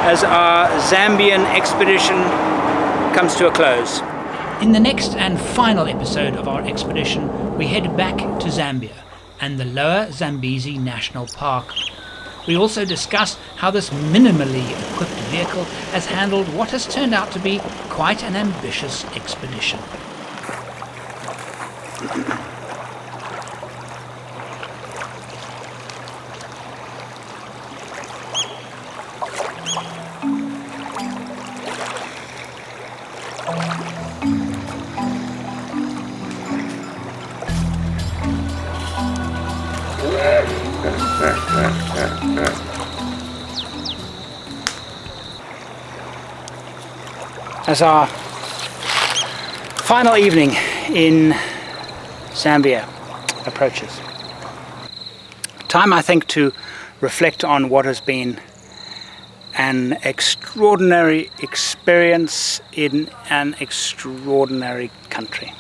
as our Zambian expedition comes to a close. In the next and final episode of our expedition, we head back to Zambia and the Lower Zambezi National Park. We also discuss how this minimally equipped vehicle has handled what has turned out to be quite an ambitious expedition. As our final evening in Zambia approaches, time I think to reflect on what has been an extraordinary experience in an extraordinary country.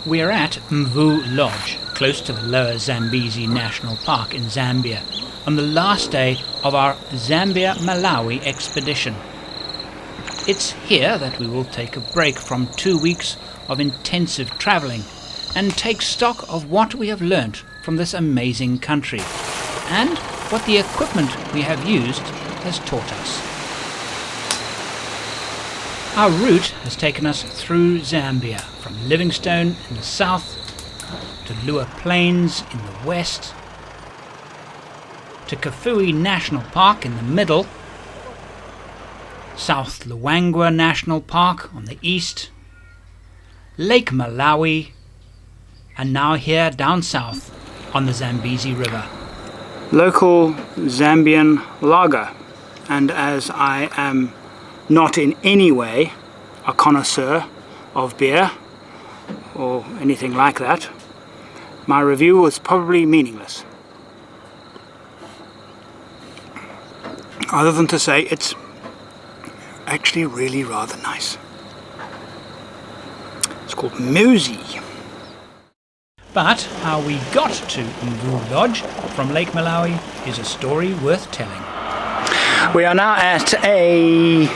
We are at Mvu Lodge, close to the Lower Zambezi National Park in Zambia, on the last day of our Zambia-Malawi expedition. It's here that we will take a break from 2 weeks of intensive travelling and take stock of what we have learnt from this amazing country and what the equipment we have used has taught us. Our route has taken us through Zambia, from Livingstone in the south to Lua Plains in the west, to Kafue National Park in the middle, South Luangwa National Park on the east, Lake Malawi, and now here down south on the Zambezi River. Local Zambian lager, and as I am not in any way a connoisseur of beer or anything like that, my review was probably meaningless. Other than to say it's actually really rather nice. It's called Musi. But how we got to Mvu Lodge from Lake Malawi is a story worth telling. We are now at a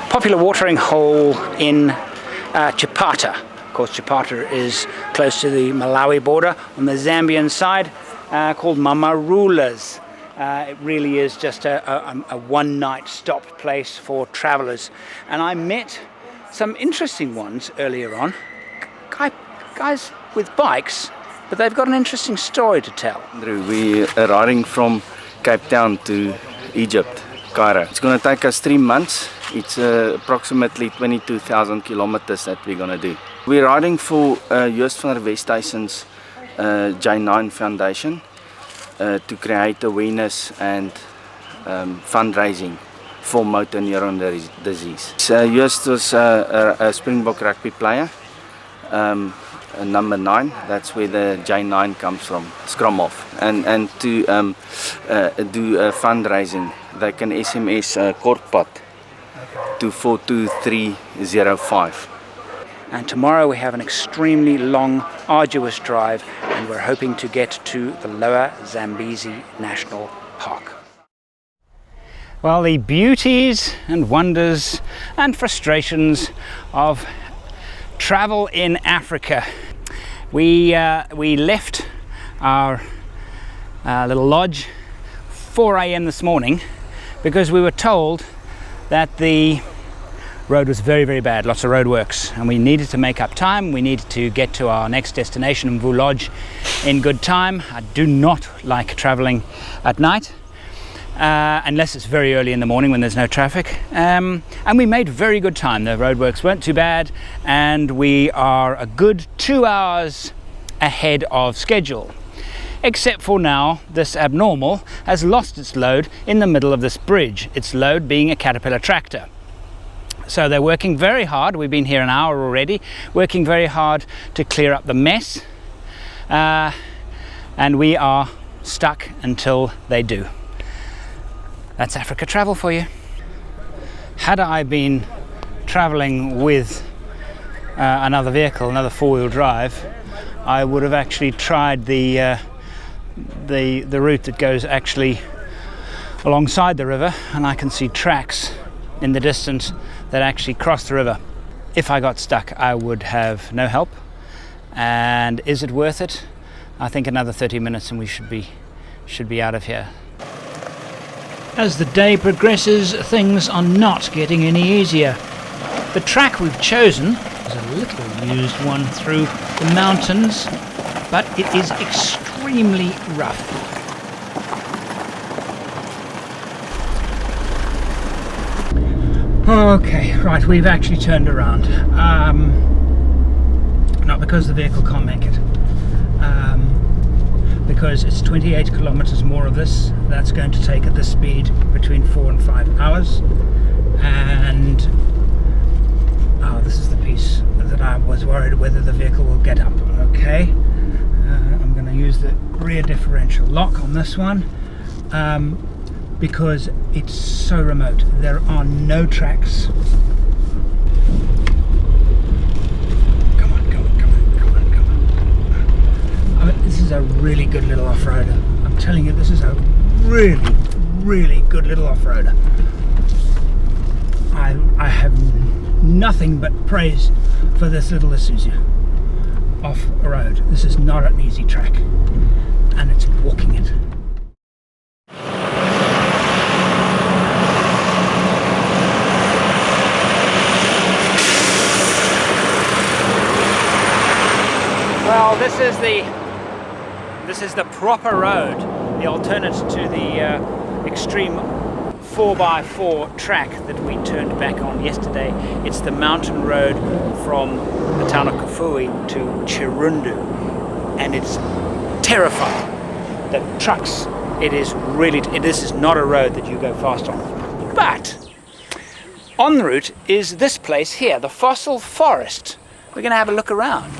popular watering hole in Chipata. Of course, Chipata is close to the Malawi border on the Zambian side, called Mamarula's. It really is just a one-night stop place for travellers. And I met some interesting ones earlier on. Guys with bikes, but they've got an interesting story to tell. We are riding from Cape Town to Egypt, Cairo. It's going to take us 3 months. It's approximately 22,000 kilometers that we're going to do. We're riding for Joost van der Westhuizen's J9 Foundation to create awareness and fundraising for motor neuron disease. Joost was a Springbok rugby player. Number 9, that's where the J9 comes from, scrum off. And to do fundraising, they can SMS Kortpad to 42305. And tomorrow we have an extremely long, arduous drive, and we're hoping to get to the Lower Zambezi National Park. Well, the beauties and wonders and frustrations of travel in Africa. We left our little lodge 4 a.m. this morning because we were told that the road was very, very bad, lots of road works, and we needed to make up time. We needed to get to our next destination, Mvu Lodge, in good time. I do not like traveling at night. Unless it's very early in the morning when there's no traffic, and we made very good time. The roadworks weren't too bad, and we are a good 2 hours ahead of schedule, except for now this abnormal has lost its load in the middle of this bridge, its load being a Caterpillar tractor. So they're working very hard. We've been here an hour already, working very hard to clear up the mess, and we are stuck until they do. That's Africa travel for you. Had I been traveling with another vehicle, another four-wheel drive, I would have actually tried the route that goes actually alongside the river, and I can see tracks in the distance that actually cross the river. If I got stuck, I would have no help. And is it worth it? I think another 30 minutes and we should be out of here. As the day progresses, things are not getting any easier. The track we've chosen is a little used one through the mountains, but it is extremely rough. Okay, right, we've actually turned around. Not because the vehicle can't make it. Because it's 28 kilometers more of this. That's going to take at this speed between 4 and 5 hours. And this is the piece that I was worried whether the vehicle will get up. Okay, I'm going to use the rear differential lock on this one because it's so remote. There are no tracks. Come on, come on, come on, come on, come on. This is a really good little off-roader. I'm telling you, this is a really, really good little off-roader. I have nothing but praise for this little Isuzu off-road. This is not an easy track, and it's walking it. Well, this is the proper road, the alternate to the extreme 4x4 track that we turned back on yesterday. It's the mountain road from the town of Kafui to Chirundu, and it's terrifying. The trucks, this is not a road that you go fast on. But en route is this place here, the fossil forest. We're going to have a look around.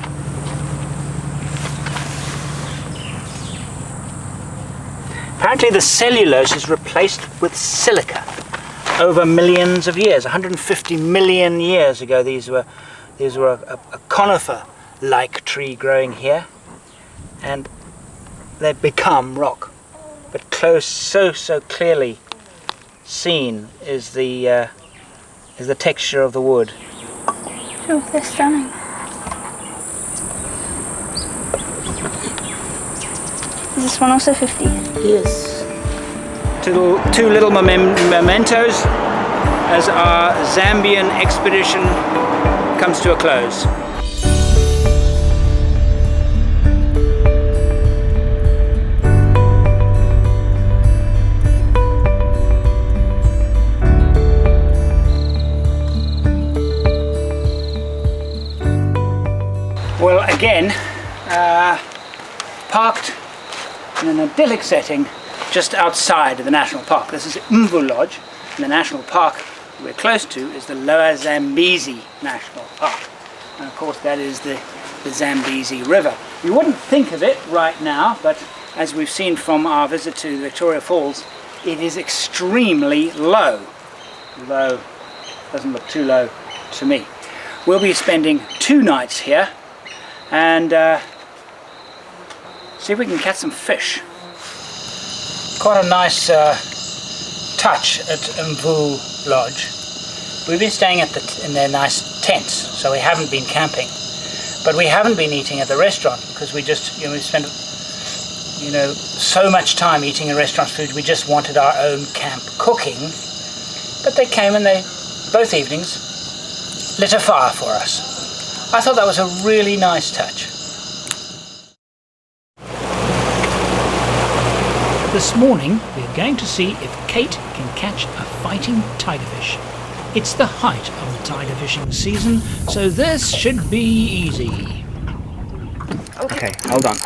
Apparently the cellulose is replaced with silica over millions of years. 150 million years ago these were a conifer-like tree growing here, and they've become rock. But close, so clearly seen is the texture of the wood. Oh, they're stunning. Is this one also 50? Yes. Two little mementos as our Zambian expedition comes to a close. Well, again, parked in an idyllic setting just outside of the national park. This is Mvu Lodge, and the national park we're close to is the Lower Zambezi National Park. And of course that is the Zambezi River. You wouldn't think of it right now, but as we've seen from our visit to Victoria Falls, it is extremely low. Low, doesn't look too low to me. We'll be spending 2 nights here and see if we can catch some fish. Quite a nice touch at Mvu Lodge. We've been staying in their nice tents, so we haven't been camping. But we haven't been eating at the restaurant because we just, we spent, so much time eating in restaurant food. We just wanted our own camp cooking. But they came and both evenings, lit a fire for us. I thought that was a really nice touch. This morning we're going to see if Kate can catch a fighting tigerfish. It's the height of the tiger fishing season, so this should be easy. Okay, hold on.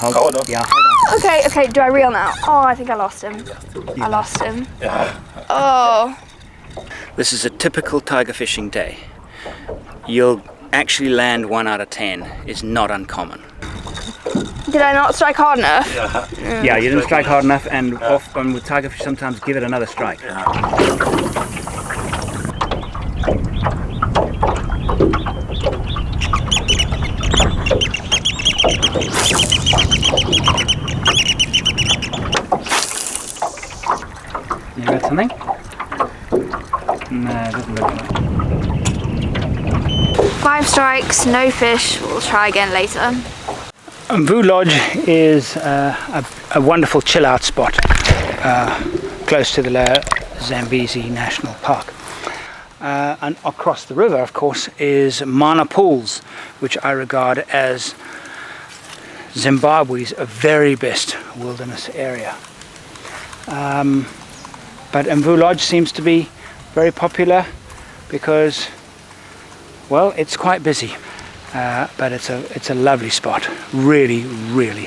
Yeah, hold on. Okay, do I reel now? Oh, I think I lost him. I lost him. Oh. This is a typical tiger fishing day. You'll actually land 1 out of 10. It's not uncommon. Did I not strike hard enough? Yeah, you didn't strike hard enough, and often with tigerfish sometimes give it another strike. You got something? No, it doesn't look like it. 5 strikes, no fish. We'll try again later. Mvu Lodge is a wonderful chill-out spot close to the Lower Zambezi National Park. And across the river, of course, is Mana Pools, which I regard as Zimbabwe's very best wilderness area. But Mvu Lodge seems to be very popular because, well, it's quite busy. But it's a lovely spot, really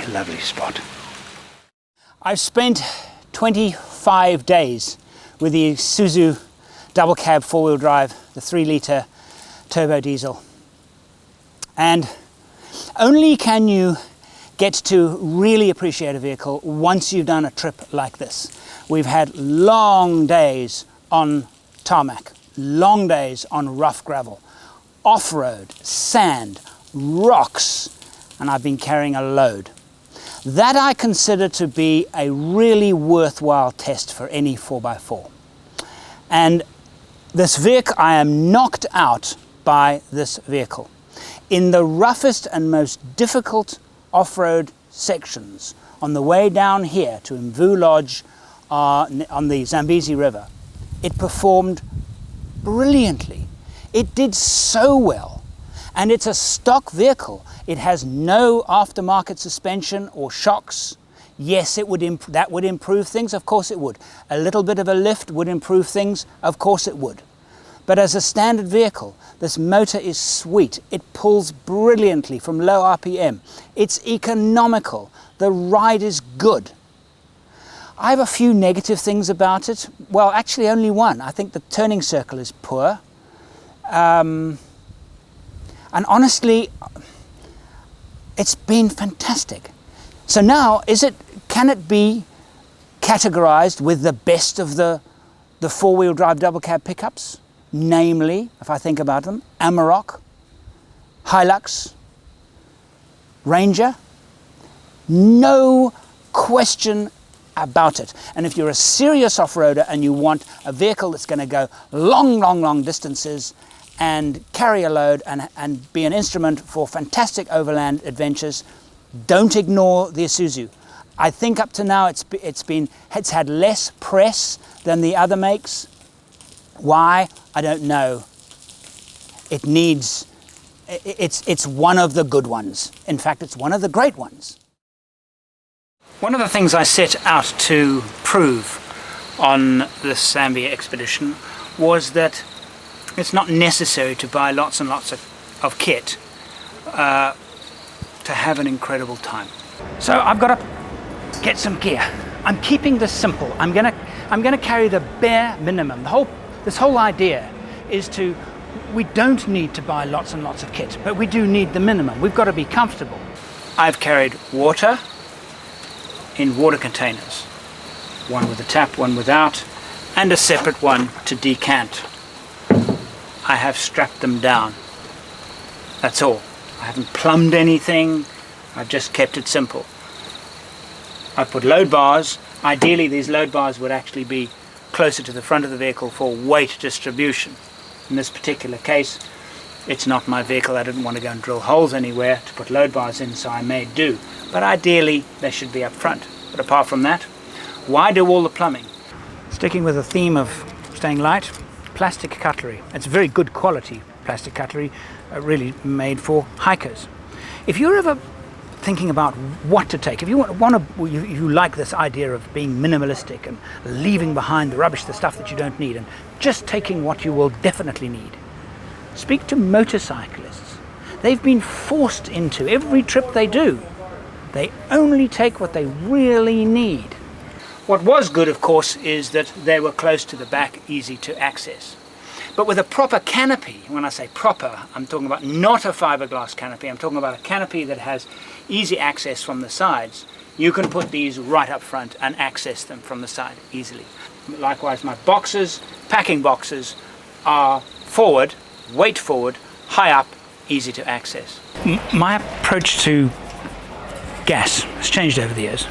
lovely spot. I've spent 25 days with the Isuzu double cab 4-wheel drive, the 3-litre turbo diesel, and only can you get to really appreciate a vehicle once you've done a trip like this. We've had long days on tarmac, long days on rough gravel, off-road, sand, rocks, and I've been carrying a load. That I consider to be a really worthwhile test for any 4x4. And this vehicle, I am knocked out by this vehicle. In the roughest and most difficult off-road sections, on the way down here to Mvu Lodge on the Zambezi River, it performed brilliantly. It did so well. And it's a stock vehicle. It has no aftermarket suspension or shocks. Yes, that would improve things, of course it would. A little bit of a lift would improve things, of course it would. But as a standard vehicle, this motor is sweet. It pulls brilliantly from low RPM. It's economical. The ride is good. I have a few negative things about it. Well, actually only one. I think the turning circle is poor. And honestly, it's been fantastic. So now, can it be categorized with the best of the four-wheel drive double cab pickups? Namely, if I think about them, Amarok, Hilux, Ranger? No question about it. And if you're a serious off-roader and you want a vehicle that's going to go long distances and carry a load and be an instrument for fantastic overland adventures, don't ignore the Isuzu. I think up to now it's had less press than the other makes. Why? I don't know. It's one of the good ones. In fact, it's one of the great ones. One of the things I set out to prove on this Zambia expedition was that it's not necessary to buy lots and lots of kit to have an incredible time. So I've got to get some gear. I'm keeping this simple. I'm gonna carry the bare minimum. This whole idea is we don't need to buy lots and lots of kit, but we do need the minimum. We've got to be comfortable. I've carried water in water containers, one with a tap, one without, and a separate one to decant. I have strapped them down. That's all. I haven't plumbed anything. I've just kept it simple. I put load bars. Ideally, these load bars would actually be closer to the front of the vehicle for weight distribution. In this particular case, it's not my vehicle. I didn't want to go and drill holes anywhere to put load bars in, so I made do. But ideally, they should be up front. But apart from that, why do all the plumbing? Sticking with the theme of staying light, plastic cutlery. It's very good quality plastic cutlery, really made for hikers. If you're ever thinking about what to take, if you you like this idea of being minimalistic and leaving behind the rubbish, the stuff that you don't need, and just taking what you will definitely need, speak to motorcyclists. They've been forced into every trip they do. They only take what they really need. What was good, of course, is that they were close to the back, easy to access. But with a proper canopy, when I say proper, I'm talking about not a fiberglass canopy, I'm talking about a canopy that has easy access from the sides. You can put these right up front and access them from the side easily. Likewise, my boxes, packing boxes, are forward, weight forward, high up, easy to access. My approach to gas has changed over the years.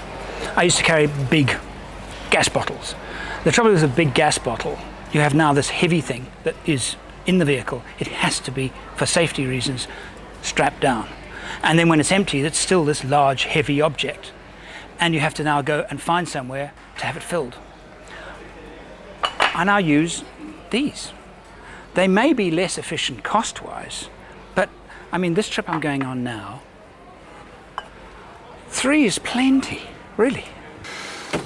I used to carry big gas bottles. The trouble with a big gas bottle, you have now this heavy thing that is in the vehicle. It has to be, for safety reasons, strapped down. And then when it's empty, it's still this large, heavy object. And you have to now go and find somewhere to have it filled. I now use these. They may be less efficient cost-wise, but I mean, this trip I'm going on now, 3 is plenty, really.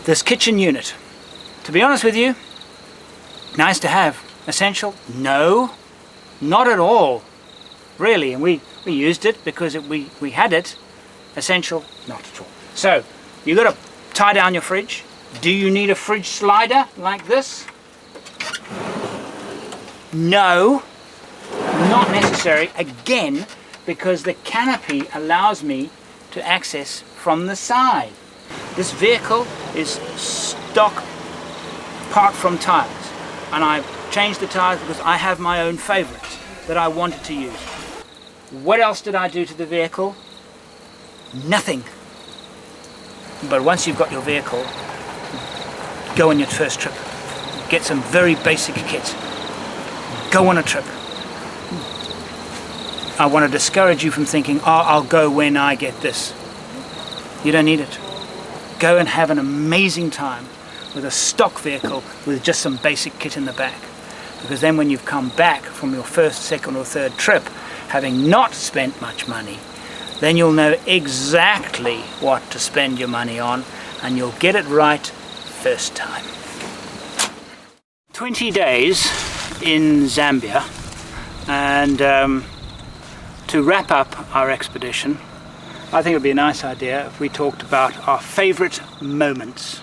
This kitchen unit, to be honest with you, nice to have. Essential? No, not at all, really. And we used it because we had it. Essential? Not at all. So, you got to tie down your fridge. Do you need a fridge slider like this? No, not necessary. Again, because the canopy allows me to access from the side. This vehicle is stock apart from tires, and I've changed the tires because I have my own favorites that I wanted to use. What else did I do to the vehicle? Nothing. But once you've got your vehicle, go on your first trip. Get some very basic kit. Go on a trip. I want to discourage you from thinking, oh, I'll go when I get this. You don't need it. Go and have an amazing time with a stock vehicle with just some basic kit in the back. Because then when you've come back from your first, second or third trip, having not spent much money, then you'll know exactly what to spend your money on, and you'll get it right first time. 20 days in Zambia, and to wrap up our expedition, I think it would be a nice idea if we talked about our favourite moments.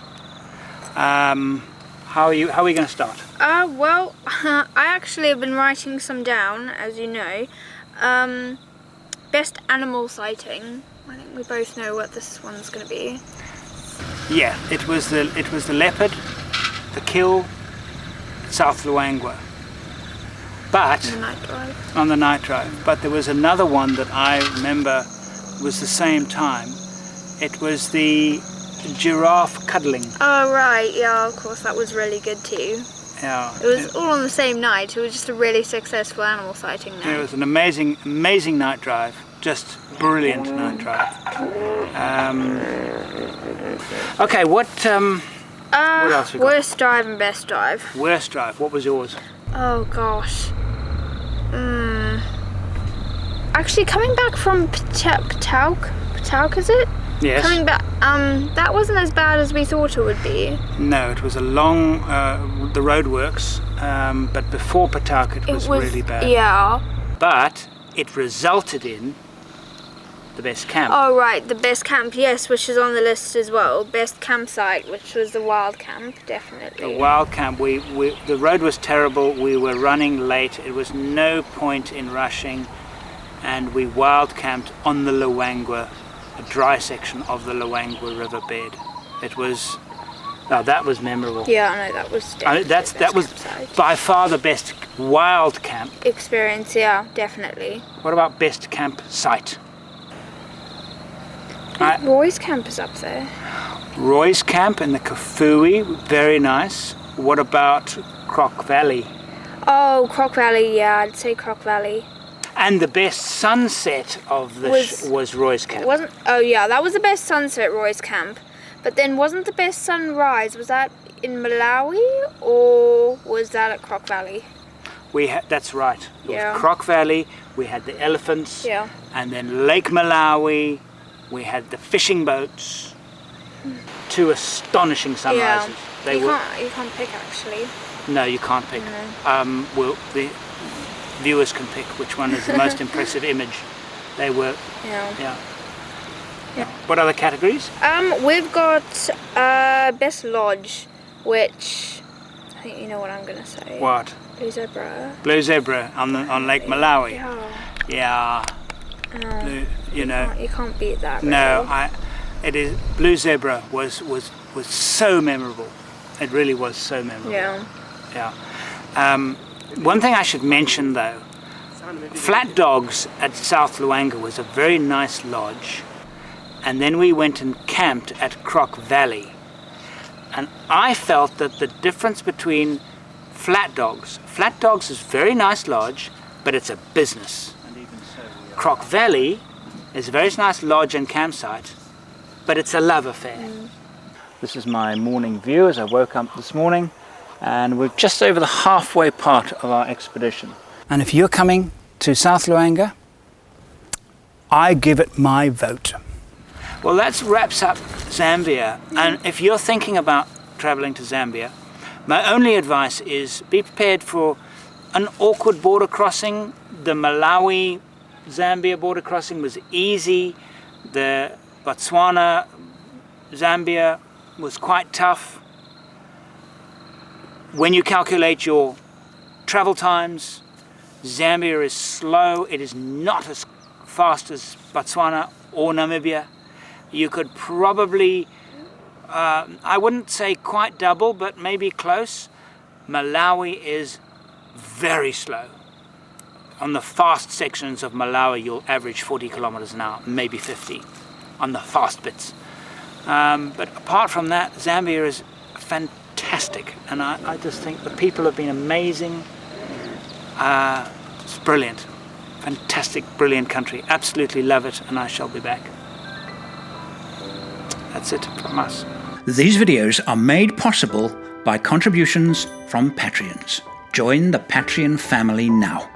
How are we going to start? Well, I actually have been writing some down, as you know. Best animal sighting. I think we both know what this one's going to be. Yeah, it was the leopard, the kill, South Luangwa. But The night drive. on the night drive. But there was another one that I remember was the same time. It was the giraffe cuddling. Oh right, yeah, of course, that was really good too. Yeah. It was all on the same night. It was just a really successful animal sighting It night. was an amazing night drive. Just brilliant night drive. Okay, what else we got? Worst drive and best drive. Worst drive. What was yours? Oh gosh. Actually, coming back from Patauk, is it? Yes. Coming back, that wasn't as bad as we thought it would be. No, it was a long, the roadworks, but before Patauk it was really bad. Yeah. But it resulted in the best camp. Oh right, the best camp, yes, which is on the list as well. Best campsite, which was the wild camp, definitely. The wild camp, the road was terrible, we were running late, it was no point in rushing, and we wild camped on the Luangwa, a dry section of the Luangwa riverbed. It was, that was memorable. Yeah, I know, that was definitely that was campsite. by far the best wild camp. Experience, yeah, definitely. What about best campsite? Roy's camp is up there. Roy's camp in the Kafui, very nice. What about Croc Valley? Oh, Croc Valley, yeah, I'd say Croc Valley. And the best sunset of this was Roy's camp. Oh yeah, that was the best sunset, Roy's camp. But then wasn't the best sunrise, was that in Malawi or was that at Croc Valley? That's right. It Yeah. was Croc Valley, we had the elephants, Yeah. and then Lake Malawi, we had the fishing boats. Two astonishing sunrises. Yeah. You can't pick actually. No, you can't pick. No. Well, the viewers can pick which one is the most impressive image. They were, Yeah. yeah. What other categories? We've got best lodge, which I think you know what I'm gonna say. What? Blue Zebra. Blue Zebra on Lake Malawi. Yeah. Yeah. Blue, you know. You can't beat that. No, really. it is. Blue Zebra was so memorable. It really was so memorable. Yeah. Yeah. One thing I should mention though, Flat Dogs at South Luangwa was a very nice lodge, and then we went and camped at Croc Valley, and I felt that the difference between Flat Dogs is a very nice lodge, but it's a business. Croc Valley is a very nice lodge and campsite, but it's a love affair. This is my morning view as I woke up this morning, and we're just over the halfway part of our expedition. And if you're coming to South Luangwa, I give it my vote. Well, that wraps up Zambia, and if you're thinking about traveling to Zambia, my only advice is be prepared for an awkward border crossing. The Malawi Zambia border crossing was easy. The Botswana Zambia was quite tough. When you calculate your travel times, Zambia is slow. It is not as fast as Botswana or Namibia. You could probably, I wouldn't say quite double, but maybe close. Malawi is very slow. On the fast sections of Malawi, you'll average 40 kilometers an hour, maybe 50 on the fast bits. But apart from that, Zambia is fantastic, and I just think the people have been amazing. It's brilliant, fantastic, brilliant country. Absolutely love it, and I shall be back. That's it from us. These videos are made possible by contributions from Patreons. Join the Patreon family now.